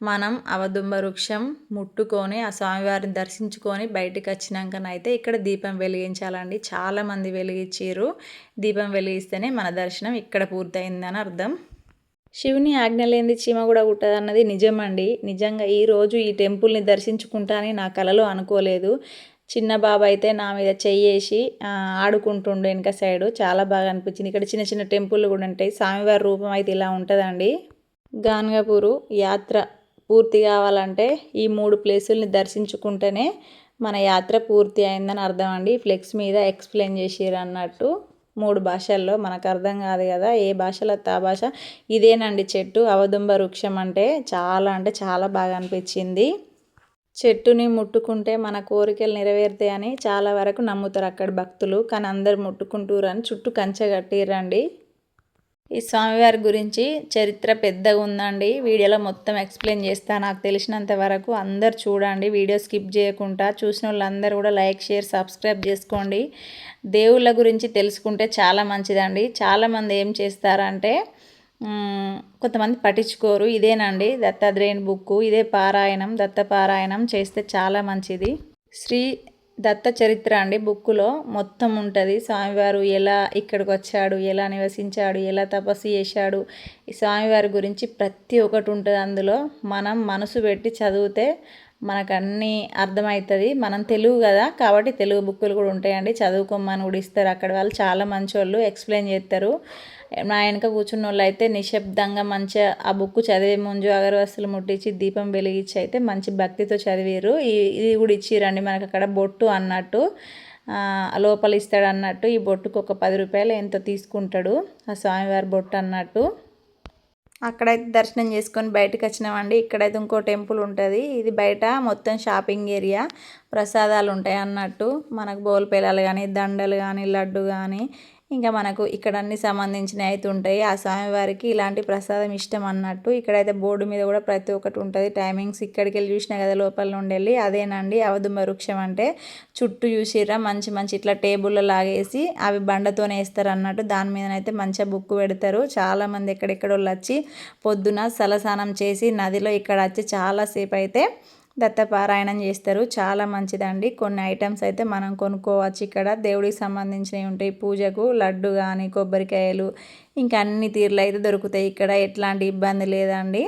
మనం అవదుంబ వృక్షం ముట్టుకొని ఆ స్వామివారిని దర్శించుకొని బయటికి వచ్చినాకనైతే ఇక్కడ దీపం వెలిగించాలండి. చాలామంది వెలిగించారు. దీపం వెలిగిస్తేనే మన దర్శనం ఇక్కడ పూర్తయిందని అర్థం. శివుని ఆజ్ఞ లేనిది చీమ కూడా కుట్టదు అన్నది నిజమండి. నిజంగా ఈరోజు ఈ టెంపుల్ని దర్శించుకుంటానని నా కలలో అనుకోలేదు. చిన్న బాబు అయితే నా మీద చెయ్యేసి ఆడుకుంటుండే వెనక సైడు. చాలా బాగా అనిపించింది. ఇక్కడ చిన్న చిన్న టెంపుల్ కూడా ఉంటాయి. స్వామివారి రూపం అయితే ఇలా ఉంటుందండి. గాన్గాపూర్ యాత్ర పూర్తి కావాలంటే ఈ 3 ప్లేసుల్ని దర్శించుకుంటేనే మన యాత్ర పూర్తి అయిందని అర్థం అండి. ఫ్లెక్స్ మీద ఎక్స్ప్లెయిన్ చేసిర్రు అన్నట్టు 3 భాషల్లో. మనకు అర్థం కాదు కదా ఏ భాషలో ఆ భాష. ఇదేనండి చెట్టు అవదుంబ వృక్షం. అంటే చాలా బాగా అనిపించింది. చెట్టుని ముట్టుకుంటే మన కోరికలు నెరవేరుతాయని చాలా వరకు నమ్ముతారు అక్కడ భక్తులు. కానీ అందరు ముట్టుకుంటారు అని చుట్టూ కంచె కట్టిర్రండి. ఈ స్వామివారి గురించి చరిత్ర పెద్దగా ఉందండి. వీడియోలో మొత్తం ఎక్స్ప్లెయిన్ చేస్తాను నాకు తెలిసినంత వరకు. అందరు చూడండి, వీడియో స్కిప్ చేయకుండా. చూసిన వాళ్ళందరూ కూడా లైక్, షేర్, సబ్స్క్రైబ్ చేసుకోండి. దేవుళ్ళ గురించి తెలుసుకుంటే చాలా మంచిదండి. చాలామంది ఏం చేస్తారంటే కొంతమంది పట్టించుకోరు. ఇదేనండి దత్తాత్రేయుని బుక్కు. ఇదే పారాయణం, దత్త పారాయణం చేస్తే చాలా మంచిది. శ్రీ దత్త చరిత్ర అండి బుక్కులో మొత్తం ఉంటుంది. స్వామివారు ఎలా ఇక్కడికి వచ్చాడు, ఎలా నివసించాడు, ఎలా తపస్సు చేశాడు, ఈ స్వామివారి గురించి ప్రతి ఒక్కటి ఉంటుంది అందులో. మనం మనసు పెట్టి చదివితే మనకు అన్నీ అర్థమవుతుంది. మనం తెలుగు కదా కాబట్టి తెలుగు బుక్కులు కూడా ఉంటాయండి. చదువుకోమని కూడా ఇస్తారు అక్కడ వాళ్ళు. చాలా మంచి వాళ్ళు ఎక్స్ప్లెయిన్ చేస్తారు. నా వెనక కూర్చున్న వాళ్ళు అయితే నిశ్శబ్దంగా మంచిగా ఆ బుక్ చదివే ముందు అగరవస్తులు ముట్టించి దీపం వెలిగించి అయితే మంచి భక్తితో చదివారు. ఇది కూడా ఇచ్చిరండి మనకు అక్కడ బొట్టు అన్నట్టు. లోపల ఇస్తాడు అన్నట్టు. ఈ బొట్టుకు ఒక 10 రూపాయలు ఎంతో తీసుకుంటాడు ఆ స్వామివారి బొట్టు అన్నట్టు. అక్కడైతే దర్శనం చేసుకొని బయటకు వచ్చినామండి. ఇక్కడైతే ఇంకో టెంపుల్ ఉంటుంది. ఇది బయట మొత్తం షాపింగ్ ఏరియా. ప్రసాదాలు ఉంటాయి అన్నట్టు. మనకు బోల్పేలాలు కానీ, దండలు కానీ, లడ్డు కానీ, ఇంకా మనకు ఇక్కడ అన్ని సంబంధించినవి అయితే ఉంటాయి. ఆ స్వామివారికి ఇలాంటి ప్రసాదం ఇష్టం అన్నట్టు. ఇక్కడైతే బోర్డు మీద కూడా ప్రతి ఒక్కటి ఉంటుంది. టైమింగ్స్ ఇక్కడికి వెళ్ళి చూసినా కదా లోపల నుండి వెళ్ళి. అదేనండి అవదుంబ వృక్షం అంటే. చుట్టూ చూసిర్రా మంచి ఇట్లా టేబుల్లో లాగేసి అవి బండతోనే వేస్తారు అన్నట్టు. దాని మీదనైతే మంచిగా బుక్ పెడతారు. చాలామంది ఎక్కడెక్కడోళ్ళు వచ్చి పొద్దున సలసానం చేసి నదిలో ఇక్కడ వచ్చి చాలాసేపు అయితే దత్తపారాయణం చేస్తారు. చాలా మంచిదండి. కొన్ని ఐటమ్స్ అయితే మనం కొనుక్కోవచ్చు ఇక్కడ. దేవుడికి సంబంధించినవి ఉంటాయి. పూజకు లడ్డు కానీ, కొబ్బరికాయలు, ఇంకా అన్ని తీర్లు అయితే దొరుకుతాయి ఇక్కడ. ఎట్లాంటి ఇబ్బంది లేదండి.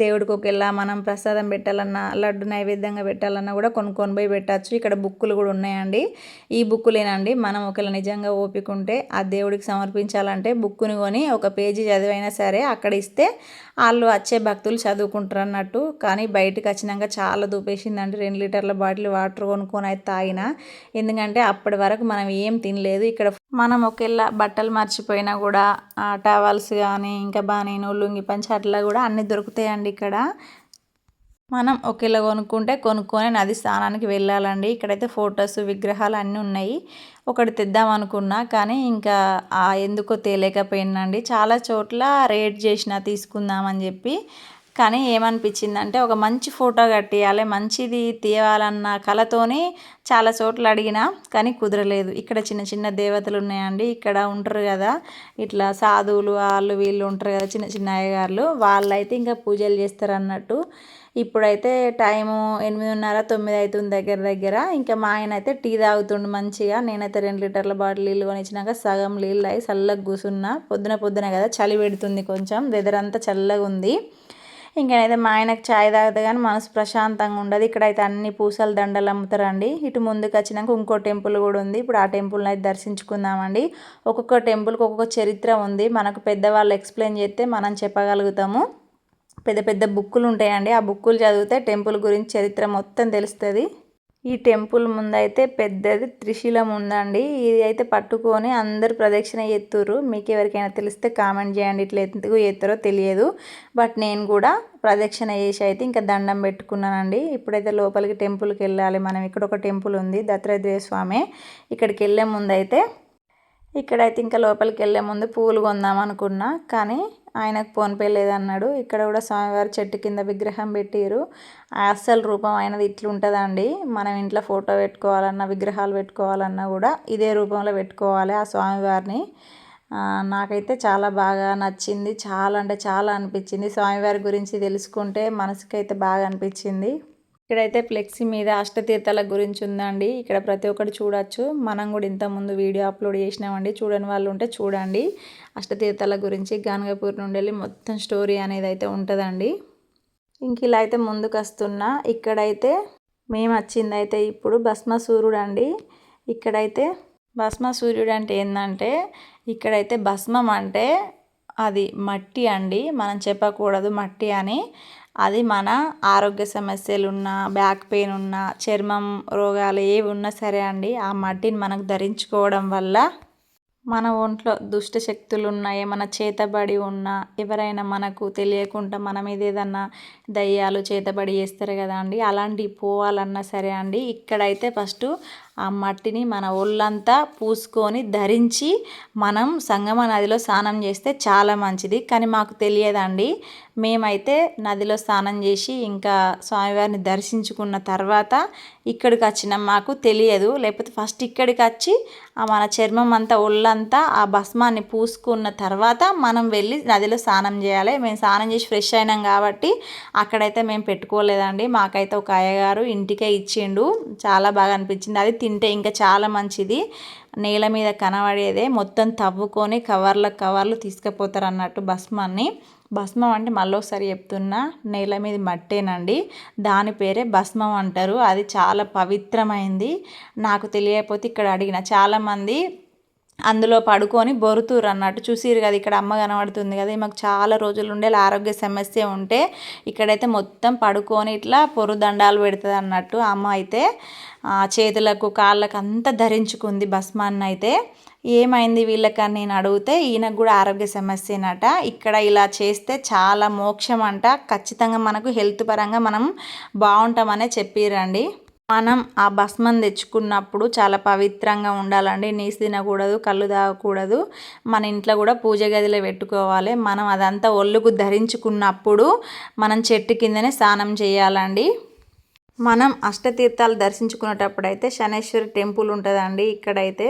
దేవుడికి ఒకవేళ మనం ప్రసాదం పెట్టాలన్నా, లడ్డు నైవేద్యంగా పెట్టాలన్నా కూడా కొనుక్కొని పోయి పెట్టచ్చు. ఇక్కడ బుక్కులు కూడా ఉన్నాయండి. ఈ బుక్కులేనండి మనం ఒకవేళ నిజంగా ఓపిక ఉంటే ఆ దేవుడికి సమర్పించాలంటే బుక్కుని కొని ఒక పేజీ చదివైనా సరే అక్కడ ఇస్తే వాళ్ళు వచ్చే భక్తులు చదువుకుంటారు అన్నట్టు. కానీ బయటకు వచ్చినాక చాలా దూపేసిందండి. 2 లీటర్ల బాటిల్ వాటర్ కొనుక్కొని అయితే తాగిన. ఎందుకంటే అప్పటి వరకు మనం ఏం తినలేదు. ఇక్కడ మనం ఒకవేళ బట్టలు మర్చిపోయినా కూడా టవల్స్ కానీ ఇంకా బానీను లుంగి పంచి అట్లా కూడా అన్నీ దొరుకుతాయండి ఇక్కడ. మనం ఒకేలా కొనుక్కొని నది స్నానానికి వెళ్ళాలండి. ఇక్కడైతే ఫొటోస్ విగ్రహాలు అన్నీ ఉన్నాయి. ఒకటి తెద్దాం అనుకున్నా కానీ ఇంకా ఎందుకో తేలేకపోయినండి. చాలా చోట్ల రేట్ చేసిన తీసుకుందామని చెప్పి. కానీ ఏమనిపించిందంటే ఒక మంచి ఫోటో కట్టియాలి, మంచిది తీయాలన్న కళతోని చాలా చోట్ల అడిగినా కానీ కుదరలేదు. ఇక్కడ చిన్న చిన్న దేవతలు ఉన్నాయండి. ఇక్కడ ఉంటారు కదా ఇట్లా సాధువులు వాళ్ళు వీళ్ళు ఉంటారు కదా, చిన్న చిన్న అయ్యగారులు, వాళ్ళైతే ఇంకా పూజలు చేస్తారు అన్నట్టు. ఇప్పుడైతే టైము 8:30 9 అవుతుంది దగ్గర. ఇంకా మా ఆయన అయితే టీ తాగుతుండు మంచిగా. నేనైతే 2 లీటర్ల బాటిల్ నీళ్ళు కొనిచ్చినాక సగం నీళ్ళు అయి చల్లగా కూర్చున్నా. పొద్దున కదా చలి పెడుతుంది, కొంచెం వెదర్ అంతా చల్లగా ఉంది. ఇంకనైతే మా ఆయనకు ఛాయ్ తాగితే కానీ మనసు ప్రశాంతంగా ఉండదు. ఇక్కడైతే అన్ని పూసల దండలు అమ్ముతారండి. ఇటు ముందుకు వచ్చినాక ఇంకో టెంపుల్ కూడా ఉంది. ఇప్పుడు ఆ టెంపుల్ని అయితే దర్శించుకుందామండి. ఒక్కొక్క టెంపుల్కి ఒక్కొక్క చరిత్ర ఉంది. మనకు పెద్దవాళ్ళు ఎక్స్ప్లెయిన్ చేస్తే మనం చెప్పగలుగుతాము. పెద్ద పెద్ద బుక్కులు ఉంటాయండి. ఆ బుక్కులు చదివితే టెంపుల్ గురించి చరిత్ర మొత్తం తెలుస్తుంది. ఈ టెంపుల్ ముందైతే పెద్దది త్రిశూలం ఉందండి. ఇది అయితే పట్టుకొని అందరు ప్రదక్షిణ చేస్తుర్రు. మీకు ఎవరికైనా తెలిస్తే కామెంట్ చేయండి. ఇట్లా ఎందుకు చేస్తారో తెలియదు. బట్ నేను కూడా ప్రదక్షిణ చేసి అయితే ఇంకా దండం పెట్టుకున్నానండి. ఇప్పుడైతే లోపలికి టెంపుల్కి వెళ్ళాలి మనం. ఇక్కడ ఒక టెంపుల్ ఉంది, దత్తాత్రేయ స్వామి. ఇక్కడికి వెళ్ళే ముందు అయితే ఇక్కడైతే ఇంకా లోపలికి వెళ్ళే ముందు పూలు కొందాం అనుకున్నా కానీ ఆయనకు ఫోన్పే లేదన్నాడు. ఇక్కడ కూడా స్వామివారి చెట్టు కింద విగ్రహం పెట్టిరు. అసలు రూపం అయినది ఇట్లుంటుందండి. మనం ఇంట్లో ఫోటో పెట్టుకోవాలన్నా, విగ్రహాలు పెట్టుకోవాలన్నా కూడా ఇదే రూపంలో పెట్టుకోవాలి ఆ స్వామివారిని. నాకైతే చాలా బాగా నచ్చింది. చాలా అంటే చాలా అనిపించింది. స్వామివారి గురించి తెలుసుకుంటే మనసుకైతే బాగా అనిపించింది. ఇక్కడైతే ఫ్లెక్సీ మీద అష్టతీర్థాల గురించి ఉందండి. ఇక్కడ ప్రతి ఒక్కటి చూడొచ్చు. మనం కూడా ఇంతకుముందు వీడియో అప్లోడ్ చేసినామండి. చూడని వాళ్ళు ఉంటే చూడండి. అష్టతీర్థాల గురించి గానగపూర్ నుండి వెళ్ళి మొత్తం స్టోరీ అనేది అయితే ఉంటుందండి. ఇంక ఇలా అయితే ముందుకు వస్తున్నా. ఇక్కడైతే మేము వచ్చింది అయితే ఇప్పుడు భస్మసూర్యుడు అండి. ఇక్కడైతే భస్మసూర్యుడు అంటే ఏంటంటే ఇక్కడైతే భస్మం అంటే అది మట్టి అండి. మనం చెప్పకూడదు మట్టి అని. అది మన ఆరోగ్య సమస్యలు ఉన్నా, బ్యాక్ పెయిన్ ఉన్నా, చర్మం రోగాలు ఏవి ఉన్నా సరే అండి, ఆ మట్టిని మనకు ధరించుకోవడం వల్ల మన ఒంట్లో దుష్ట శక్తులు ఉన్నా, ఏమైనా చేతబడి ఉన్నా, ఎవరైనా మనకు తెలియకుండా మన మీద ఏదన్నా దయ్యాలు చేతబడి చేస్తారు కదా అండి, అలాంటివి పోవాలన్నా సరే అండి, ఇక్కడైతే ఫస్ట్ ఆ మట్టిని మన ఒళ్ళంతా పూసుకొని ధరించి మనం సంగమ నదిలో స్నానం చేస్తే చాలా మంచిది. కానీ మాకు తెలియదండి. మేమైతే నదిలో స్నానం చేసి ఇంకా స్వామివారిని దర్శించుకున్న తర్వాత ఇక్కడికి వచ్చినాం. మాకు తెలియదు. లేకపోతే ఫస్ట్ ఇక్కడికి వచ్చి మన చర్మం అంతా ఒళ్ళంతా ఆ భస్మాన్ని పూసుకున్న తర్వాత మనం వెళ్ళి నదిలో స్నానం చేయాలి. మేము స్నానం చేసి ఫ్రెష్ అయినాం కాబట్టి అక్కడైతే మేము పెట్టుకోలేదండి. మాకైతే ఒక అయ్యగారు ఇంటికే ఇచ్చిండు. చాలా బాగా అనిపించింది. అది తింటే ఇంకా చాలా మంచిది. నేల మీద కనబడేదే మొత్తం తవ్వుకొని కవర్లు తీసుకుపోతారు అన్నట్టు భస్మాన్ని. భస్మం అంటే మళ్ళీ ఒకసారి చెప్తున్నా, నేల మీద మట్టేనండి. దాని పేరే భస్మం అంటారు. అది చాలా పవిత్రమైంది. నాకు తెలియకపోతే ఇక్కడ అడిగిన చాలామంది అందులో పడుకొని బొరుతురు అన్నట్టు. చూసిరు కదా ఇక్కడ అమ్మ కనబడుతుంది కదా, మాకు చాలా రోజులు ఉండే ఆరోగ్య సమస్య ఉంటే ఇక్కడైతే మొత్తం పడుకొని ఇట్లా పొరుదండాలు పెడుతుంది అన్నట్టు. అమ్మ అయితే చేతులకు కాళ్ళకు అంతా ధరించుకుంది భస్మాన్ని. అయితే ఏమైంది వీళ్ళకని నేను అడిగితే ఈయనకు కూడా ఆరోగ్య సమస్యనట. ఇక్కడ ఇలా చేస్తే చాలా మోక్షం అంట. ఖచ్చితంగా మనకు హెల్త్ పరంగా మనం బాగుంటామనే చెప్పిరండి. మనం ఆ భస్మం తెచ్చుకున్నప్పుడు చాలా పవిత్రంగా ఉండాలండి. నీసు తినకూడదు, కళ్ళు తాగకూడదు. మన ఇంట్లో కూడా పూజ గదిలో పెట్టుకోవాలి. మనం అదంతా ఒళ్ళుకు ధరించుకున్నప్పుడు మనం చెట్టు కిందనే స్నానం చేయాలండి. మనం అష్టతీర్థాలు దర్శించుకునేటప్పుడు అయితే శనేశ్వరి టెంపుల్ ఉంటుందండి. ఇక్కడైతే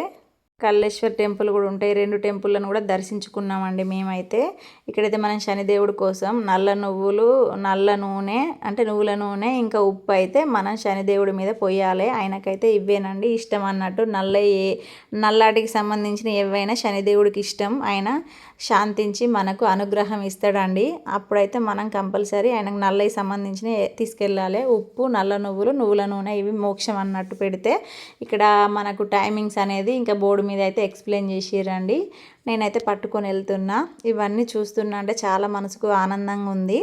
కల్లేశ్వర్ టెంపుల్ కూడా ఉంటాయి. 2 టెంపుల్లను కూడా దర్శించుకున్నామండి మేమైతే. ఇక్కడైతే మనం శనిదేవుడి కోసం నల్ల నువ్వులు, నల్ల నూనె అంటే నువ్వుల నూనె ఇంకా ఉప్పు అయితే మనం శనిదేవుడి మీద పొయ్యాలి. ఆయనకైతే ఇవేనండి ఇష్టం అన్నట్టు. నల్లాటికి సంబంధించిన ఏవైనా శనిదేవుడికి ఇష్టం. ఆయన శాంతించి మనకు అనుగ్రహం ఇస్తాడండి. అప్పుడైతే మనం కంపల్సరీ ఆయనకు నల్లకి సంబంధించిన తీసుకెళ్ళాలి. ఉప్పు, నల్ల నువ్వులు, నువ్వుల నూనె ఇవి మోక్షం అన్నట్టు పెడితే ఇక్కడ మనకు టైమింగ్స్ అనేది ఇంకా బోర్డు మీద అయితే ఎక్స్ప్లెయిన్ చేసిరండి. నేనైతే పట్టుకొని వెళ్తున్నా. ఇవన్నీ చూస్తున్నా అంటే చాలా మనసుకు ఆనందంగా ఉంది.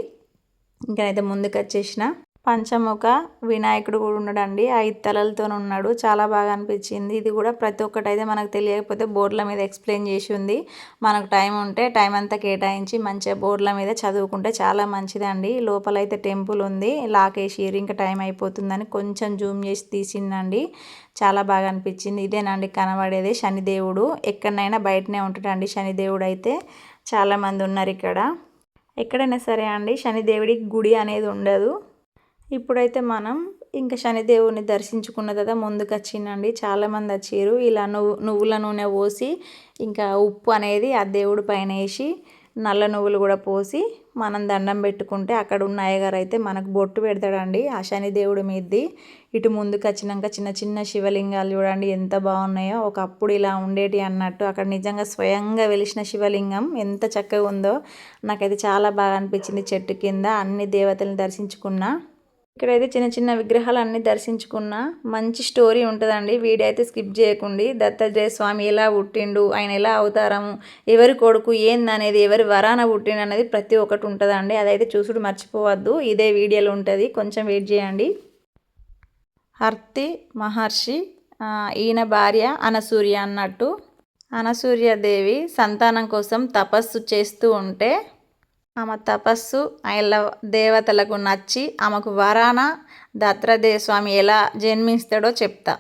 ఇంకనైతే ముందుకు వచ్చేసిన పంచముఖ వినాయకుడు కూడా ఉన్నాడండి. 5 తలలతో ఉన్నాడు. చాలా బాగా అనిపించింది. ఇది కూడా ప్రతి ఒక్కటి అయితే మనకు తెలియకపోతే బోర్డుల మీద ఎక్స్ప్లెయిన్ చేసి ఉంది. మనకు టైం ఉంటే టైం అంతా కేటాయించి మంచిగా బోర్డుల మీద చదువుకుంటే చాలా మంచిదండి. లోపలైతే టెంపుల్ ఉంది. లాక్ వేసిర్రు. ఇంకా టైం అయిపోతుందని కొంచెం జూమ్ చేసి తీసిందండి. చాలా బాగా అనిపించింది. ఇదేనండి కనబడేది శనిదేవుడు. ఎక్కడైనా బయటనే ఉంటాడండి శనిదేవుడు అయితే. చాలామంది ఉన్నారు ఇక్కడ. ఎక్కడైనా సరే అండి శనిదేవుడికి గుడి అనేది ఉండదు. ఇప్పుడైతే మనం ఇంకా శనిదేవుని దర్శించుకున్న తర్వాత ముందుకు వచ్చిందండి. చాలామంది వచ్చారు. ఇలా నువ్వుల నూనె పోసి ఇంకా ఉప్పు అనేది ఆ దేవుడి పైన వేసి నల్ల నువ్వులు కూడా పోసి మనం దండం పెట్టుకుంటే అక్కడ ఉన్న అయ్యగారు అయితే మనకు బొట్టు పెడతాడండి ఆ శనిదేవుడి మీది. ఇటు ముందుకు వచ్చినాక చిన్న చిన్న శివలింగాలు చూడండి ఎంత బాగున్నాయో. ఒకప్పుడు ఇలా ఉండేటి అన్నట్టు. అక్కడ నిజంగా స్వయంగా వెలిసిన శివలింగం ఎంత చక్కగా ఉందో నాకైతే చాలా బాగా అనిపించింది. చెట్టు కింద అన్ని దేవతలను దర్శించుకున్నా. ఇక్కడైతే చిన్న చిన్న విగ్రహాలు అన్నీ దర్శించుకున్నా. మంచి స్టోరీ ఉంటుందండి. వీడియో అయితే స్కిప్ చేయకండి. దత్తాత్రేయ స్వామి ఎలా పుట్టిండు, ఆయన ఎలా అవతారము, ఎవరి కొడుకు ఏందనేది, ఎవరి వరాన పుట్టిండు అనేది ప్రతి ఒక్కటి ఉంటుందండి. అదైతే చూసుడు మర్చిపోవద్దు. ఇదే వీడియోలో ఉంటుంది. కొంచెం వెయిట్ చేయండి. హర్తి మహర్షి ఈయన భార్య అనసూయ అన్నట్టు. అనసూయదేవి సంతానం కోసం తపస్సు చేస్తూ ఉంటే ఆమె తపస్సు ఆయన దేవతలకు నచ్చి ఆమెకు వరాన దత్తాత్రేయ స్వామి ఎలా జన్మిస్తాడో చెప్తా.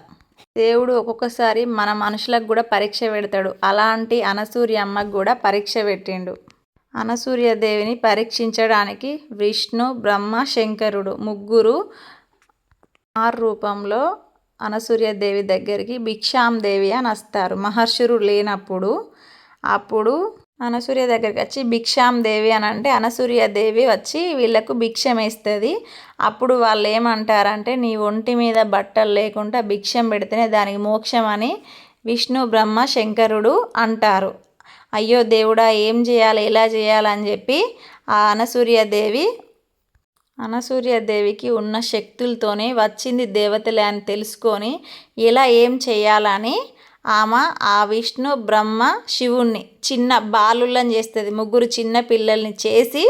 దేవుడు ఒక్కొక్కసారి మన మనుషులకు కూడా పరీక్ష పెడతాడు. అలాంటి అనసూయ అమ్మకు కూడా పరీక్ష పెట్టిండు. అనసూయదేవిని పరీక్షించడానికి విష్ణు, బ్రహ్మ, శంకరుడు ముగ్గురు ఆరు రూపంలో అనసూయదేవి దగ్గరికి భిక్షాందేవి అని వస్తారు. మహర్షులు లేనప్పుడు అప్పుడు అనసూయ దగ్గరికి వచ్చి భిక్షాందేవి అని అంటే అనసూయదేవి వచ్చి వీళ్ళకు భిక్షం వేస్తుంది. అప్పుడు వాళ్ళు ఏమంటారంటే నీ ఒంటి మీద బట్టలు లేకుండా భిక్షం పెడితేనే దానికి మోక్షం అని విష్ణు, బ్రహ్మ, శంకరుడు అంటారు. అయ్యో దేవుడా ఏం చేయాలి, ఎలా చేయాలని చెప్పి ఆ అనసూయదేవికి ఉన్న శక్తులతోనే వచ్చింది దేవతలే అని తెలుసుకొని ఎలా ఏం చేయాలని ఆమె ఆ విష్ణు, బ్రహ్మ, శివుణ్ణి చిన్న బాలులను చేస్తుంది. ముగ్గురు చిన్న పిల్లల్ని చేసి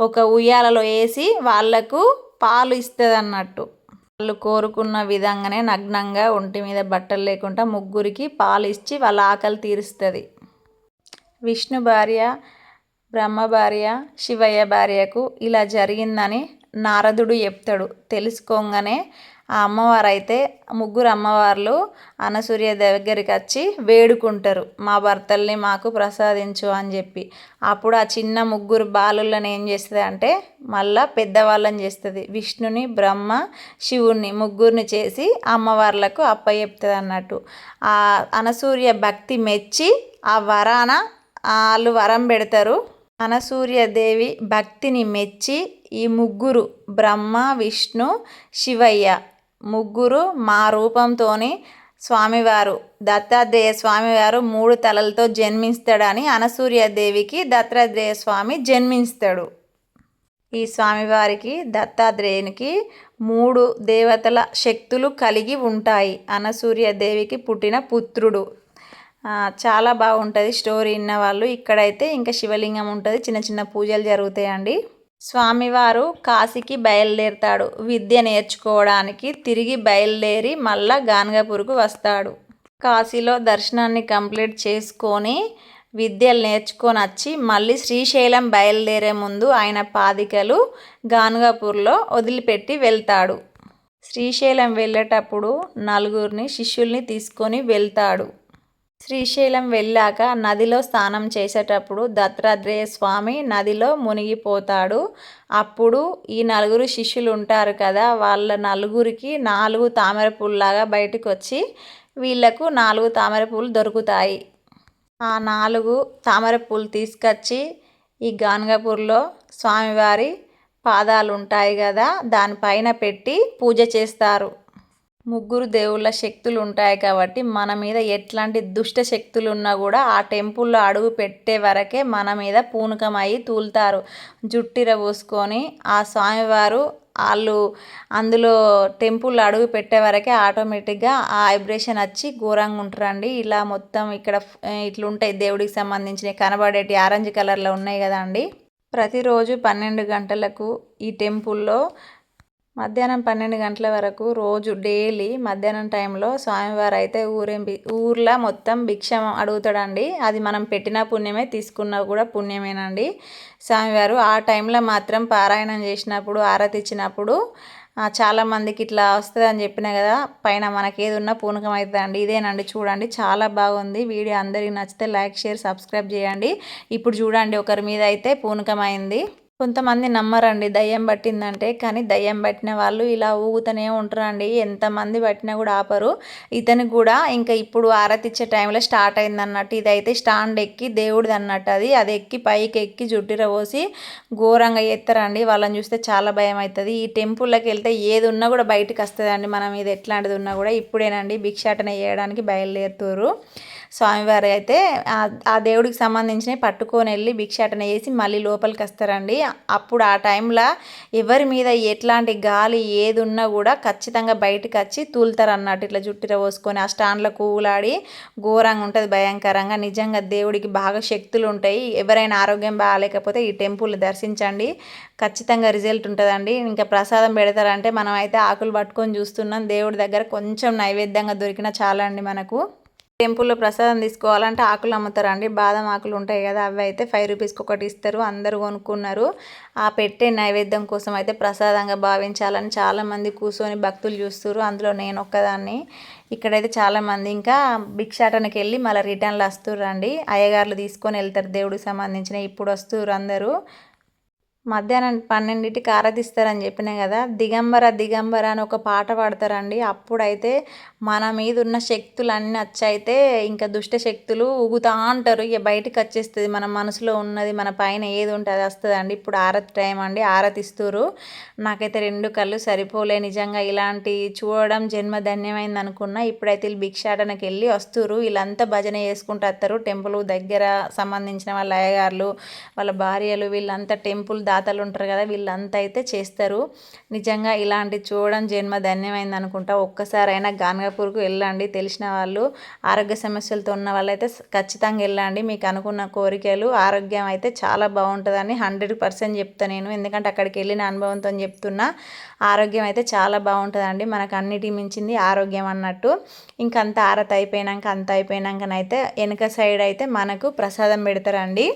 ఒక ఉయ్యాలలో వేసి వాళ్లకు పాలు ఇస్తుంది అన్నట్టు. వాళ్ళు కోరుకున్న విధంగానే నగ్నంగా ఒంటి మీద బట్టలు లేకుండా ముగ్గురికి పాలు ఇచ్చి వాళ్ళ ఆకలి తీరుస్తుంది. విష్ణు భార్య, బ్రహ్మ భార్య, శివయ్య భార్యకు ఇలా జరిగిందని నారదుడు చెప్తాడు. తెలుసుకోగానే ఆ అమ్మవారు అయితే ముగ్గురు అమ్మవార్లు అనసూయ దగ్గరికి వచ్చి వేడుకుంటారు, మా భర్తల్ని మాకు ప్రసాదించు అని చెప్పి. అప్పుడు ఆ చిన్న ముగ్గురు బాలులను ఏం చేస్తుంది అంటే మళ్ళా పెద్దవాళ్ళని చేస్తుంది. విష్ణుని, బ్రహ్మ, శివుణ్ణి ముగ్గురిని చేసి అమ్మవార్లకు అప్పచెప్తుంది అన్నట్టు. ఆ అనసూయ భక్తి మెచ్చి ఆ వరాన వాళ్ళు వరం పెడతారు. అనసూయదేవి భక్తిని మెచ్చి ఈ ముగ్గురు బ్రహ్మ, విష్ణు, శివయ్య ముగ్గురు మా రూపంతోని స్వామివారు దత్తాత్రేయ స్వామివారు 3 తలలతో జన్మిస్తాడని అనసూయదేవికి దత్తాత్రేయ స్వామి జన్మిస్తాడు. ఈ స్వామివారికి దత్తాత్రేయునికి 3 దేవతల శక్తులు కలిగి ఉంటాయి. అనసూయదేవికి పుట్టిన పుత్రుడు. చాలా బాగుంటుంది స్టోరీ విన్న వాళ్ళు. ఇక్కడైతే ఇంకా శివలింగం ఉంటుంది. చిన్న చిన్న పూజలు జరుగుతాయండి. స్వామివారు కాశీకి బయలుదేరుతాడు విద్య నేర్చుకోవడానికి. తిరిగి బయలుదేరి మళ్ళా గాన్గాపూర్కు వస్తాడు. కాశీలో దర్శనాన్ని కంప్లీట్ చేసుకొని విద్యలు నేర్చుకొని వచ్చి మళ్ళీ శ్రీశైలం బయలుదేరే ముందు ఆయన పాదికలు గాన్గాపూర్లో వదిలిపెట్టి వెళ్తాడు. శ్రీశైలం వెళ్ళేటప్పుడు 4 శిష్యుల్ని తీసుకొని వెళ్తాడు. శ్రీశైలం వెళ్ళాక నదిలో స్నానం చేసేటప్పుడు దత్తాత్రేయ స్వామి నదిలో మునిగిపోతాడు. అప్పుడు ఈ 4 శిష్యులు ఉంటారు కదా, వాళ్ళ 4కి 4 తామర పూల్లాగా బయటకు వచ్చి వీళ్ళకు 4 తామర పూలు దొరుకుతాయి. ఆ 4 తామర పూలు తీసుకొచ్చి ఈ గాన్గాపూర్లో స్వామివారి పాదాలు ఉంటాయి కదా, దానిపైన పెట్టి పూజ చేస్తారు. ముగ్గురు దేవుళ్ళ శక్తులు ఉంటాయి కాబట్టి మన మీద ఎట్లాంటి దుష్ట శక్తులు ఉన్నా కూడా ఆ టెంపుల్లో అడుగు పెట్టే వరకే మన మీద పూనకమయ్యి తూలుతారు. జుట్టిర పోసుకొని ఆ స్వామివారు వాళ్ళు అందులో టెంపుల్లో అడుగు పెట్టే వరకే ఆటోమేటిక్గా ఆ వైబ్రేషన్ వచ్చి ఘోరంగా ఉంటారండి. ఇలా మొత్తం ఇక్కడ ఇట్లుంటాయి దేవుడికి సంబంధించినవి కనబడేటి ఆరెంజ్ కలర్లో ఉన్నాయి కదా అండి. ప్రతిరోజు 12 గంటలకు ఈ టెంపుల్లో మధ్యాహ్నం 12 గంటల వరకు రోజు డైలీ మధ్యాహ్నం టైంలో స్వామివారు అయితే ఊర్లో మొత్తం భిక్షం అడుగుతాడండి. అది మనం పెట్టిన పుణ్యమే, తీసుకున్నా కూడా పుణ్యమేనండి. స్వామివారు ఆ టైంలో మాత్రం పారాయణం చేసినప్పుడు, ఆరతి ఇచ్చినప్పుడు చాలామందికి ఇట్లా వస్తుంది అని చెప్పినా కదా, పైన మనకి ఏది ఉన్నా పూనకం అవుతుందండి. ఇదేనండి, చూడండి చాలా బాగుంది. వీడియో అందరికి నచ్చితే లైక్, షేర్, సబ్స్క్రైబ్ చేయండి. ఇప్పుడు చూడండి ఒకరి మీద అయితే పూనకం అయింది. కొంతమంది నమ్మరండి దయ్యం పట్టిందంటే, కానీ దయ్యం పట్టిన వాళ్ళు ఇలా ఊగుతూనే ఉంటారండి. ఎంతమంది పట్టినా కూడా ఆపరు. ఇతనికి కూడా ఇంకా ఇప్పుడు ఆరతి ఇచ్చే టైంలో స్టార్ట్ అయింది అన్నట్టు. ఇదైతే స్టాండ్ ఎక్కి దేవుడిది అన్నట్టు, అది ఎక్కి పైకి ఎక్కి జుట్టిర పోసి ఘోరంగా చేస్తారండి. వాళ్ళని చూస్తే చాలా భయం అవుతుంది. ఈ టెంపుల్లోకి వెళ్తే ఏది ఉన్నా కూడా బయటకు వస్తుందండి. మనం ఇది ఎట్లాంటిది ఉన్నా కూడా. ఇప్పుడేనండి భిక్షాటన చేయడానికి బయలుదేరుతారు. స్వామివారు అయితే ఆ దేవుడికి సంబంధించినవి పట్టుకొని వెళ్ళి భిక్షాటన చేసి మళ్ళీ లోపలికి వస్తారండి. అప్పుడు ఆ టైంలో ఎవరి మీద ఎట్లాంటి గాలి ఏది ఉన్నా కూడా ఖచ్చితంగా బయటకు వచ్చి తూలుతారు అన్నట్టు. ఇట్లా జుట్టిర పోసుకొని ఆ స్టాండ్లో కూలాడి ఘోరంగా ఉంటుంది, భయంకరంగా. నిజంగా దేవుడికి బాగా శక్తులు ఉంటాయి. ఎవరైనా ఆరోగ్యం బాగాలేకపోతే ఈ టెంపుల్ దర్శించండి, ఖచ్చితంగా రిజల్ట్ ఉంటుందండి. ఇంకా ప్రసాదం పెడతారంటే మనం అయితే ఆకులు పట్టుకొని చూస్తున్నాం. దేవుడి దగ్గర కొంచెం నైవేద్యంగా దొరికినా చాలా అండి మనకు. టెంపుల్లో ప్రసాదం తీసుకోవాలంటే ఆకులు అమ్ముతారండి. బాదం ఆకులు ఉంటాయి కదా, అవి అయితే 5 రూపీస్కి ఒకటి ఇస్తారు. అందరూ కొనుక్కున్నారు. ఆ పెట్టే నైవేద్యం కోసం అయితే ప్రసాదంగా భావించాలని చాలామంది కూర్చొని భక్తులు చూస్తారు. అందులో నేను ఒక్కదాన్ని. ఇక్కడైతే చాలామంది ఇంకా భిక్షాటనకి వెళ్ళి మళ్ళీ రిటర్న్లో వస్తుర్రండి. అయ్యగారులు తీసుకొని వెళ్తారు దేవుడికి సంబంధించిన. ఇప్పుడు వస్తుర్రు అందరూ. మధ్యాహ్నం 12కి ఆరాధిస్తారని చెప్పినా కదా, దిగంబర దిగంబర అని ఒక పాట పాడతారండి. అప్పుడైతే మన మీద ఉన్న శక్తులు అన్నీ వచ్చైతే ఇంకా దుష్ట శక్తులు ఊగుతా అంటారు. ఇక బయటకు వచ్చేస్తుంది మన మనసులో ఉన్నది, మన పైన ఏది ఉంటే అది వస్తుందండి. ఇప్పుడు ఆరతి టైం అండి, ఆరతిస్తారు. నాకైతే 2 కళ్ళు సరిపోలే. నిజంగా ఇలాంటి చూడడం జన్మ ధన్యమైంది అనుకున్నా. ఇప్పుడైతే వీళ్ళు భిక్షాటనకి వెళ్ళి వస్తురు. వీళ్ళంతా భజన చేసుకుంటూ వస్తారు. టెంపుల్ దగ్గర సంబంధించిన వాళ్ళ అయ్యగారులు, వాళ్ళ భార్యలు, వీళ్ళంతా టెంపుల్ దాతలు ఉంటారు కదా, వీళ్ళంతా అయితే చేస్తారు. నిజంగా ఇలాంటి చూడడం జన్మ ధన్యమైంది అనుకుంటా. ఒక్కసారైనా గాన్గాపూర్కు వెళ్ళండి. తెలిసిన వాళ్ళు, ఆరోగ్య సమస్యలతో ఉన్న వాళ్ళైతే ఖచ్చితంగా వెళ్ళండి. మీకు అనుకున్న కోరికలు, ఆరోగ్యం అయితే చాలా బాగుంటుందని 100% చెప్తాను నేను. ఎందుకంటే అక్కడికి వెళ్ళిన అనుభవంతో చెప్తున్నా. ఆరోగ్యం అయితే చాలా బాగుంటుందండి. మనకు అన్నిటి మించింది ఆరోగ్యం అన్నట్టు. ఇంకంత ఆరతి అయిపోయినాక, అంత అయిపోయినాకనైతే వెనక సైడ్ అయితే మనకు ప్రసాదం పెడతారండి.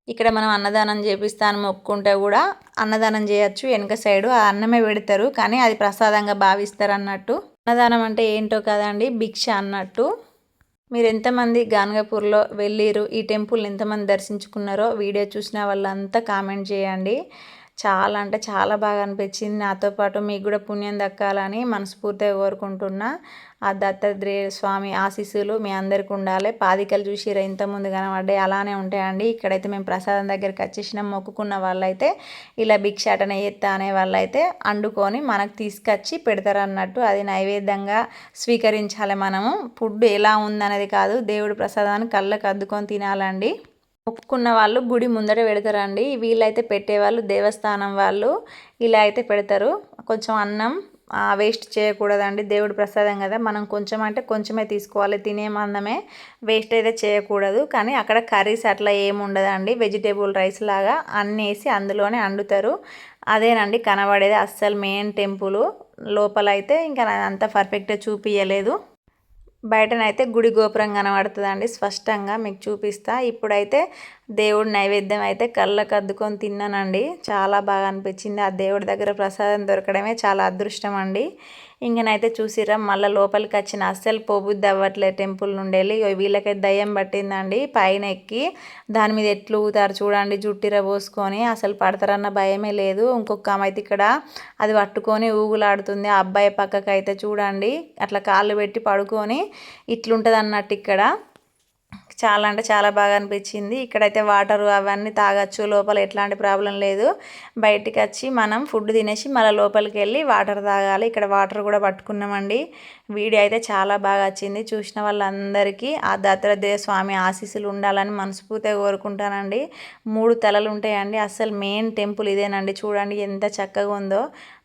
ఇక్కడ మనం అన్నదానం చేపిస్తాను మొక్కుంటే కూడా అన్నదానం చేయొచ్చు. వెనక సైడు ఆ అన్నమే పెడతారు, కానీ అది ప్రసాదంగా భావిస్తారు అన్నట్టు. అన్నదానం అంటే ఏంటో కదండి, భిక్ష అన్నట్టు. మీరు ఎంతమంది గాన్గాపూర్లో వెళ్ళిరు, ఈ టెంపుల్ ఎంతమంది దర్శించుకున్నారో వీడియో చూసిన వాళ్ళంతా కామెంట్ చేయండి. చాలా అంటే చాలా బాగా అనిపించింది. నాతో పాటు మీకు కూడా పుణ్యం దక్కాలని మనస్ఫూర్తిగా కోరుకుంటున్నా. ఆ దత్తాత్రేయ స్వామి ఆశీస్సులు మీ అందరికి ఉండాలి. పాదికలు చూసిరా ఇంతకుముందు కనబడ్డాయి, అలానే ఉంటాయండి. ఇక్కడైతే మేము ప్రసాదం దగ్గరికి వచ్చేసినాం. మొక్కుకున్న వాళ్ళైతే ఇలా భిక్షాటన చేస్తా అనే వాళ్ళైతే అండుకొని మనకు తీసుకొచ్చి పెడతారు అన్నట్టు. అది నైవేద్యంగా స్వీకరించాలి మనము. ఫుడ్ ఎలా ఉందనేది కాదు, దేవుడి ప్రసాదాన్ని కళ్ళకు అద్దుకొని తినాలండి. మొక్కుకున్న వాళ్ళు గుడి ముందర పెడతారండి. వీళ్ళైతే పెట్టేవాళ్ళు దేవస్థానం వాళ్ళు ఇలా అయితే పెడతారు. కొంచెం అన్నం వేస్ట్ చేయకూడదండి, దేవుడి ప్రసాదం కదా. మనం కొంచెం అంటే కొంచెమే తీసుకోవాలి, తినే మందమే, వేస్ట్ అయితే చేయకూడదు. కానీ అక్కడ కర్రీస్ అట్లా ఏమి ఉండదండి, వెజిటేబుల్ రైస్ లాగా అన్నీ వేసి అందులోనే వండుతారు. అదేనండి కనబడేది అస్సలు మెయిన్ టెంపుల్. లోపల అయితే ఇంకా అంత పర్ఫెక్ట్గా చూపించలేదు. బయటనైతే గుడి గోపురం కనబడుతుందండి, స్పష్టంగా మీకు చూపిస్తా. ఇప్పుడైతే దేవుడి నైవేద్యం అయితే కళ్ళకు అద్దుకొని తిన్నానండి. చాలా బాగా అనిపించింది. ఆ దేవుడి దగ్గర ప్రసాదం దొరకడమే చాలా అదృష్టం అండి. ఇంకనైతే చూసిర్రా మళ్ళీ లోపలికి వచ్చిన అస్సలు పోబుద్ది అవ్వట్లేదు టెంపుల్ నుండి వెళ్ళి. వీళ్ళకైతే దయ్యం పట్టిందండి. పైన ఎక్కి దాని మీద ఎట్లు ఊతారు చూడండి, జుట్టిర పోసుకొని. అసలు పడతారన్న భయమే లేదు. ఇంకొక ఆమె అయితే ఇక్కడ అది పట్టుకొని ఊగులాడుతుంది. ఆ అబ్బాయి పక్కకు అయితే చూడండి అట్లా కాళ్ళు పెట్టి పడుకొని ఇట్లుంటుంది అన్నట్టు ఇక్కడ. చాలా అంటే చాలా బాగా అనిపించింది. ఇక్కడైతే వాటర్ అవన్నీ తాగొచ్చు, లోపల ఎట్లాంటి ప్రాబ్లం లేదు. బయటికి వచ్చి మనం ఫుడ్ తినేసి మళ్ళీ లోపలికి వెళ్ళి వాటర్ తాగాలి. ఇక్కడ వాటర్ కూడా పట్టుకున్నామండి. వీడియో అయితే చాలా బాగా వచ్చింది. చూసిన వాళ్ళందరికీ ఆ దత్తాత్రేయ స్వామి ఆశీస్సులు ఉండాలని మనస్ఫూర్తిగా కోరుకుంటానండి. 3 తలలు ఉంటాయండి. అసలు మెయిన్ టెంపుల్ ఇదేనండి. చూడండి ఎంత చక్కగా ఉందో.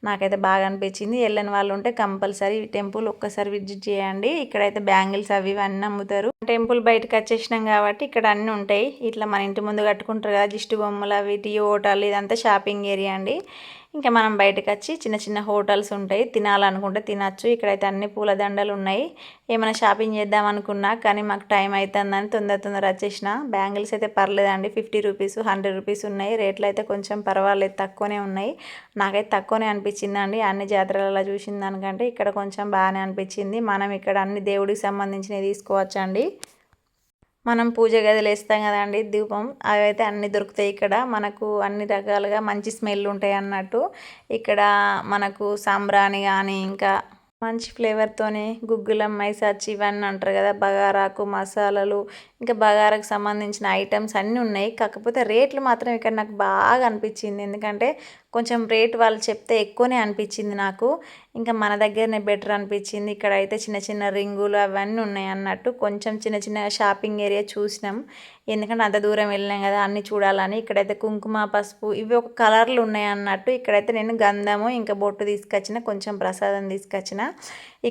నాకైతే బాగా అనిపించింది. వెళ్ళని వాళ్ళు ఉంటే కంపల్సరీ టెంపుల్ ఒక్కసారి విజిట్ చేయండి. ఇక్కడైతే బ్యాంగిల్స్ అవి ఇవన్నీ అమ్ముతారు. టెంపుల్ బయటకు వచ్చేసినాం కాబట్టి ఇక్కడ అన్నీ ఉంటాయి. ఇట్లా మన ఇంటి ముందు కట్టుకుంటారు కదా దిష్టి బొమ్మలు, అవి టీ హోటల్, ఇదంతా షాపింగ్ ఏరియా అండి. ఇంకా మనం బయటకు వచ్చి చిన్న చిన్న హోటల్స్ ఉంటాయి, తినాలనుకుంటే తినచ్చు. ఇక్కడైతే అన్ని పూలదండలు ఉన్నాయి. ఏమైనా షాపింగ్ చేద్దాం అనుకున్నా కానీ మాకు టైం అవుతుందని తొందర వచ్చేసిన. బ్యాంగిల్స్ అయితే పర్లేదండి, 50 రూపీస్ 100 రూపీస్ ఉన్నాయి. రేట్లు అయితే కొంచెం పర్వాలేదు, తక్కువనే ఉన్నాయి. నాకైతే తక్కువనే అనిపించిందండి. అన్ని జాతరలలో చూసిన దానికంటే ఇక్కడ కొంచెం బాగానే అనిపించింది. మనం ఇక్కడ అన్ని దేవుడికి సంబంధించినవి తీసుకోవచ్చండి. మనం పూజ గదిలో వేస్తాం కదండి దీపం, అవి అయితే అన్నీ దొరుకుతాయి ఇక్కడ. మనకు అన్ని రకాలుగా మంచి స్మెల్ ఉంటాయి అన్నట్టు. ఇక్కడ మనకు సాంబ్రాణి కానీ ఇంకా మంచి ఫ్లేవర్తోనే గుగ్గులం, మైసాచి ఇవన్నీ అంటారు కదా, బగారాకు మసాలాలు, ఇంకా బగారాకు సంబంధించిన ఐటమ్స్ అన్నీ ఉన్నాయి. కాకపోతే రేట్లు మాత్రం ఇక్కడ నాకు బాగా అనిపించింది. ఎందుకంటే కొంచెం రేట్ వాళ్ళు చెప్తే ఎక్కువనే అనిపించింది నాకు. ఇంకా మన దగ్గరనే బెటర్ అనిపించింది. ఇక్కడ అయితే చిన్న చిన్న రింగులు అవన్నీ ఉన్నాయి అన్నట్టు. కొంచెం చిన్న చిన్న షాపింగ్ ఏరియా చూసినాం. ఎందుకంటే అంత దూరం వెళ్ళినాం కదా అన్నీ చూడాలని. ఇక్కడైతే కుంకుమ, పసుపు ఇవి ఒక కలర్లు ఉన్నాయి అన్నట్టు. ఇక్కడైతే నేను గంధము ఇంకా బొట్టు తీసుకొచ్చిన, కొంచెం ప్రసాదం తీసుకొచ్చిన.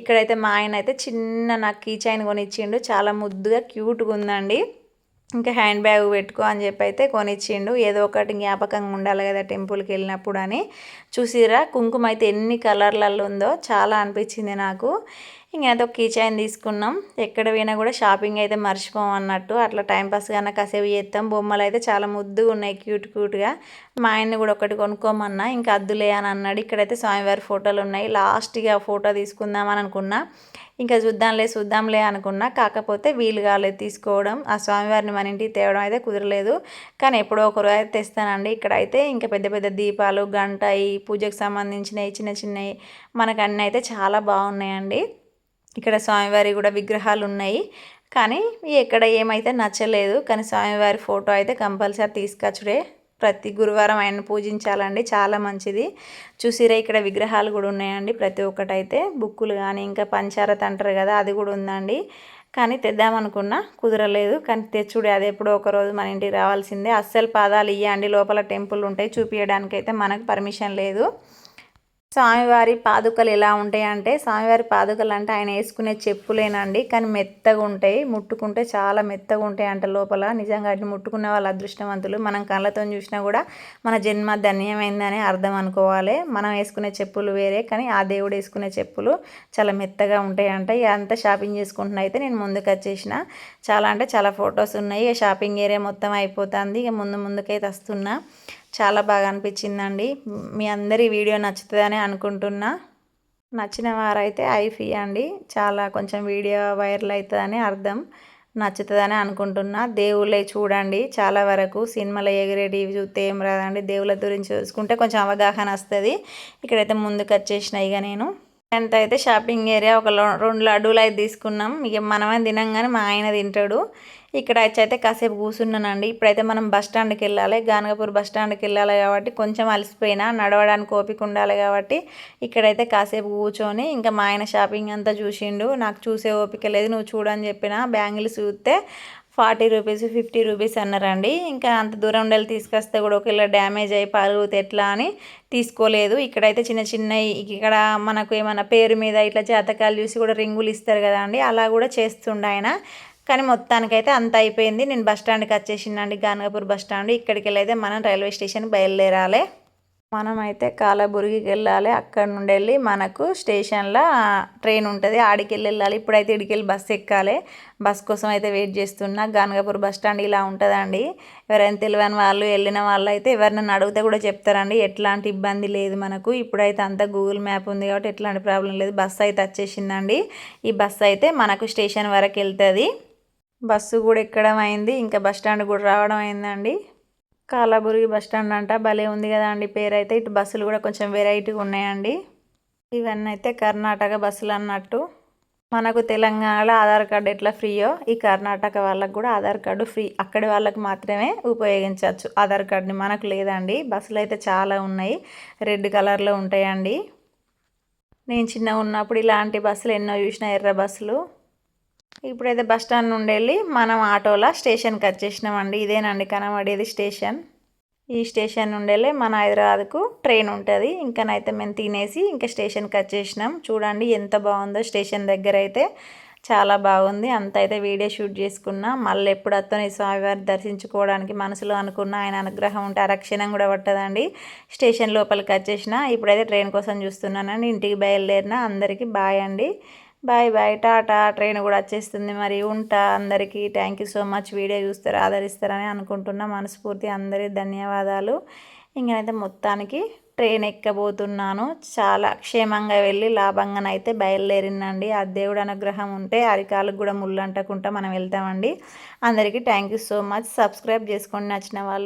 ఇక్కడైతే మా ఆయన అయితే చిన్న నాకు కీ చైన్ కొనిచ్చిండు. చాలా ముద్దుగా క్యూట్గా ఉందండి. ఇంకా హ్యాండ్ బ్యాగ్ పెట్టుకో అని చెప్పి అయితే కొనిచ్చిండు. ఏదో ఒకటి జ్ఞాపకంగా ఉండాలి కదా టెంపుల్కి వెళ్ళినప్పుడు అని. చూసిరా కుంకుమ అయితే ఎన్ని కలర్లలో ఉందో, చాలా అనిపించింది నాకు. ఇంకైతే ఒక కీ చైన్ తీసుకున్నాం. ఎక్కడ పోయినా కూడా షాపింగ్ అయితే మర్చిపోం అన్నట్టు. అట్లా టైంపాస్ కన్నా కాసేపు చేస్తాం. బొమ్మలు అయితే చాలా ముద్దుగా ఉన్నాయి, క్యూట్గా. మా ఆయన్ని కూడా ఒకటి కొనుక్కోమన్నా, ఇంకా అద్దులే అని అన్నాడు. ఇక్కడైతే స్వామివారి ఫోటోలు ఉన్నాయి. లాస్ట్గా ఫోటో తీసుకుందామని అనుకున్నా, ఇంకా చూద్దాంలే అనుకున్నా. కాకపోతే వీలు కాలేదు తీసుకోవడం. ఆ స్వామివారిని మన ఇంటికి తేవడం అయితే కుదరలేదు. కానీ ఎప్పుడో ఒకరు అయితే తెస్తానండి. ఇక్కడైతే ఇంకా పెద్ద పెద్ద దీపాలు, గంట, ఈ పూజకు సంబంధించినవి చిన్న చిన్నవి మనకు అన్నీ అయితే చాలా బాగున్నాయండి. ఇక్కడ స్వామివారి కూడా విగ్రహాలు ఉన్నాయి. కానీ ఎక్కడ ఏమైతే నచ్చలేదు. కానీ స్వామివారి ఫోటో అయితే కంపల్సరీ తీసుకొచ్చుడే. ప్రతి గురువారం ఆయన పూజించాలండి, చాలా మంచిది. చూసిరే ఇక్కడ విగ్రహాలు కూడా ఉన్నాయండి. ప్రతి ఒక్కటైతే బుక్కులు కానీ ఇంకా పంచారత అంటారు కదా, అది కూడా ఉందండి. కానీ తెద్దామనుకున్నా కుదరలేదు. కానీ తెచ్చుడే, అది ఎప్పుడో ఒకరోజు మన ఇంటికి రావాల్సిందే. అస్సలు పాదాలు ఇయ్యండి, లోపల టెంపుల్ ఉంటాయి, చూపించడానికైతే మనకు పర్మిషన్ లేదు. స్వామివారి పాదుకలు ఎలా ఉంటాయంటే, స్వామివారి పాదుకలు అంటే ఆయన వేసుకునే చెప్పులేనండి. కానీ మెత్తగా ఉంటాయి, ముట్టుకుంటే చాలా మెత్తగా ఉంటాయి అంట లోపల. నిజంగా వాటిని ముట్టుకున్న వాళ్ళు అదృష్టవంతులు. మనం కళ్ళతో చూసినా కూడా మన జన్మ ధన్యమైందని అర్థం అనుకోవాలి. మనం వేసుకునే చెప్పులు వేరే, కానీ ఆ దేవుడు వేసుకునే చెప్పులు చాలా మెత్తగా ఉంటాయి అంట. అంతా షాపింగ్ చేసుకుంటున్నా అయితే నేను ముందుకు వచ్చేసిన. చాలా అంటే చాలా ఫొటోస్ ఉన్నాయి. షాపింగ్ ఏరియా మొత్తం అయిపోతుంది. ఇక ముందుకైతే వస్తున్నా. చాలా బాగా అనిపించిందండి. మీ అందరి వీడియో నచ్చుతుందని అనుకుంటున్నా. నచ్చిన వారైతే ఐఫీ అండి. చాలా కొంచెం వీడియో వైరల్ అవుతుందని అర్థం. నచ్చుతుందని అనుకుంటున్నా. దేవుళ్ళే చూడండి. చాలా వరకు సినిమాలో ఎగిరేటివి చూస్తే ఏం రాదండి. దేవుళ్ళ గురించి చూసుకుంటే కొంచెం అవగాహన వస్తుంది. ఇక్కడైతే ముందుకు వచ్చేసిన. ఇక నేను ఎంత అయితే షాపింగ్ ఏరియా ఒక 2 లడ్డూలు అయితే తీసుకున్నాం. ఇక మనమే తినంగానే మా ఆయన తింటాడు. ఇక్కడ అయితే కాసేపు కూర్చున్నానండి. ఇప్పుడైతే మనం బస్ స్టాండ్కి వెళ్ళాలి, గానగాపూర్ బస్ స్టాండ్కి వెళ్ళాలి కాబట్టి కొంచెం అలసిపోయినా, నడవడానికి ఓపిక ఉండాలి కాబట్టి ఇక్కడైతే కాసేపు కూర్చొని ఇంకా మా ఆయన షాపింగ్ అంతా చూసిండు. నాకు చూసే ఓపిక లేదు, నువ్వు చూడని చెప్పిన. బ్యాంగిల్స్ చూస్తే 40 రూపీస్ 50 రూపీస్ అన్నారండి. ఇంకా అంత దూరం వెళ్ళి తీసుకొస్తే కూడా ఒకవేళ డ్యామేజ్ అయ్యి పలుగుతే ఎట్లా అని తీసుకోలేదు. ఇక్కడైతే చిన్న చిన్న ఇక్కడ మనకు ఏమైనా పేరు మీద ఇట్లా జాతకాలు చూసి కూడా రింగులు ఇస్తారు కదా అండి, అలా కూడా చేస్తుండే ఆయన. కానీ మొత్తానికైతే అంత అయిపోయింది. నేను బస్ స్టాండ్కి వచ్చేసిందండి, గానగాపూర్ బస్ స్టాండ్. ఇక్కడికి వెళ్ళైతే మనం రైల్వే స్టేషన్కి బయలుదేరాలి. మనమైతే కాలబుర్గికి వెళ్ళాలి. అక్కడ నుండి వెళ్ళి మనకు స్టేషన్లో ట్రైన్ ఉంటుంది, ఆడికి వెళ్ళాలి. ఇప్పుడైతే ఇడికెళ్ళి బస్సు ఎక్కాలి. బస్ కోసం అయితే వెయిట్ చేస్తున్నా. గనగపూర్ బస్ స్టాండ్ ఇలా ఉంటుందండి. ఎవరైనా తెలియని వాళ్ళు వెళ్ళిన వాళ్ళు అయితే ఎవరినైనా అడిగితే కూడా చెప్తారండి. ఎట్లాంటి ఇబ్బంది లేదు మనకు. ఇప్పుడైతే అంతా గూగుల్ మ్యాప్ ఉంది కాబట్టి ఎట్లాంటి ప్రాబ్లం లేదు. బస్సు అయితే వచ్చేసిందండి. ఈ బస్సు అయితే మనకు స్టేషన్ వరకు వెళ్తుంది. బస్సు కూడా ఎక్కడం అయింది, ఇంకా బస్ స్టాండ్ కూడా రావడం అయిందండి. కాలాబుర్గి బస్ స్టాండ్ అంట భలే ఉంది కదా అండి పేరు అయితే. ఇటు బస్సులు కూడా కొంచెం వెరైటీగా ఉన్నాయండి. ఇవన్నీ అయితే కర్ణాటక బస్సులు అన్నట్టు. మనకు తెలంగాణలో ఆధార్ కార్డు ఎట్లా ఫ్రీయో ఈ కర్ణాటక వాళ్ళకు కూడా ఆధార్ కార్డు ఫ్రీ. అక్కడి వాళ్ళకి మాత్రమే ఉపయోగించవచ్చు ఆధార్ కార్డుని, మనకు లేదండి. బస్సులు అయితే చాలా ఉన్నాయి, రెడ్ కలర్లో ఉంటాయండి. నేను చిన్నగా ఉన్నప్పుడు ఇలాంటి బస్సులు ఎన్నో చూసిన, ఎర్ర బస్సులు. ఇప్పుడైతే బస్ స్టాండ్ నుండి వెళ్ళి మనం ఆటోలో స్టేషన్కి వచ్చేసినామండి. ఇదేనండి కనబడేది స్టేషన్. ఈ స్టేషన్ నుండి వెళ్ళి మన హైదరాబాద్కు ట్రైన్ ఉంటుంది. ఇంకనైతే మేము తినేసి ఇంకా స్టేషన్కి వచ్చేసినాం. చూడండి ఎంత బాగుందో స్టేషన్ దగ్గర అయితే, చాలా బాగుంది. అంత అయితే వీడియో షూట్ చేసుకున్నా. మళ్ళీ ఎప్పుడు అత్తని స్వామివారిని దర్శించుకోవడానికి మనసులో అనుకున్న, ఆయన అనుగ్రహం ఉంటే అరక్షణం కూడా పట్టదండి. స్టేషన్ లోపలికి వచ్చేసిన. ఇప్పుడైతే ట్రైన్ కోసం చూస్తున్నానండి. ఇంటికి బయలుదేరిన. అందరికీ బాయ్ అండి. Bye bye, Tata. ట్రైన్ కూడా వచ్చేస్తుంది. మరి ఉంటా. అందరికీ thank you so much. Video చూస్తారు, ఆదరిస్తారని అనుకుంటున్నా. మనస్ఫూర్తి అందరి ధన్యవాదాలు. ఇంకనైతే మొత్తానికి ట్రైన్ ఎక్కబోతున్నాను. చాలా క్షేమంగా వెళ్ళి లాభంగానైతే బయలుదేరినండి. ఆ దేవుడు అనుగ్రహం ఉంటే అరికాలకు కూడా ముళ్ళు అంటకుండా మనం వెళ్తామండి. అందరికీ thank you so much. Subscribe చేసుకోండి నచ్చిన వాళ్ళు.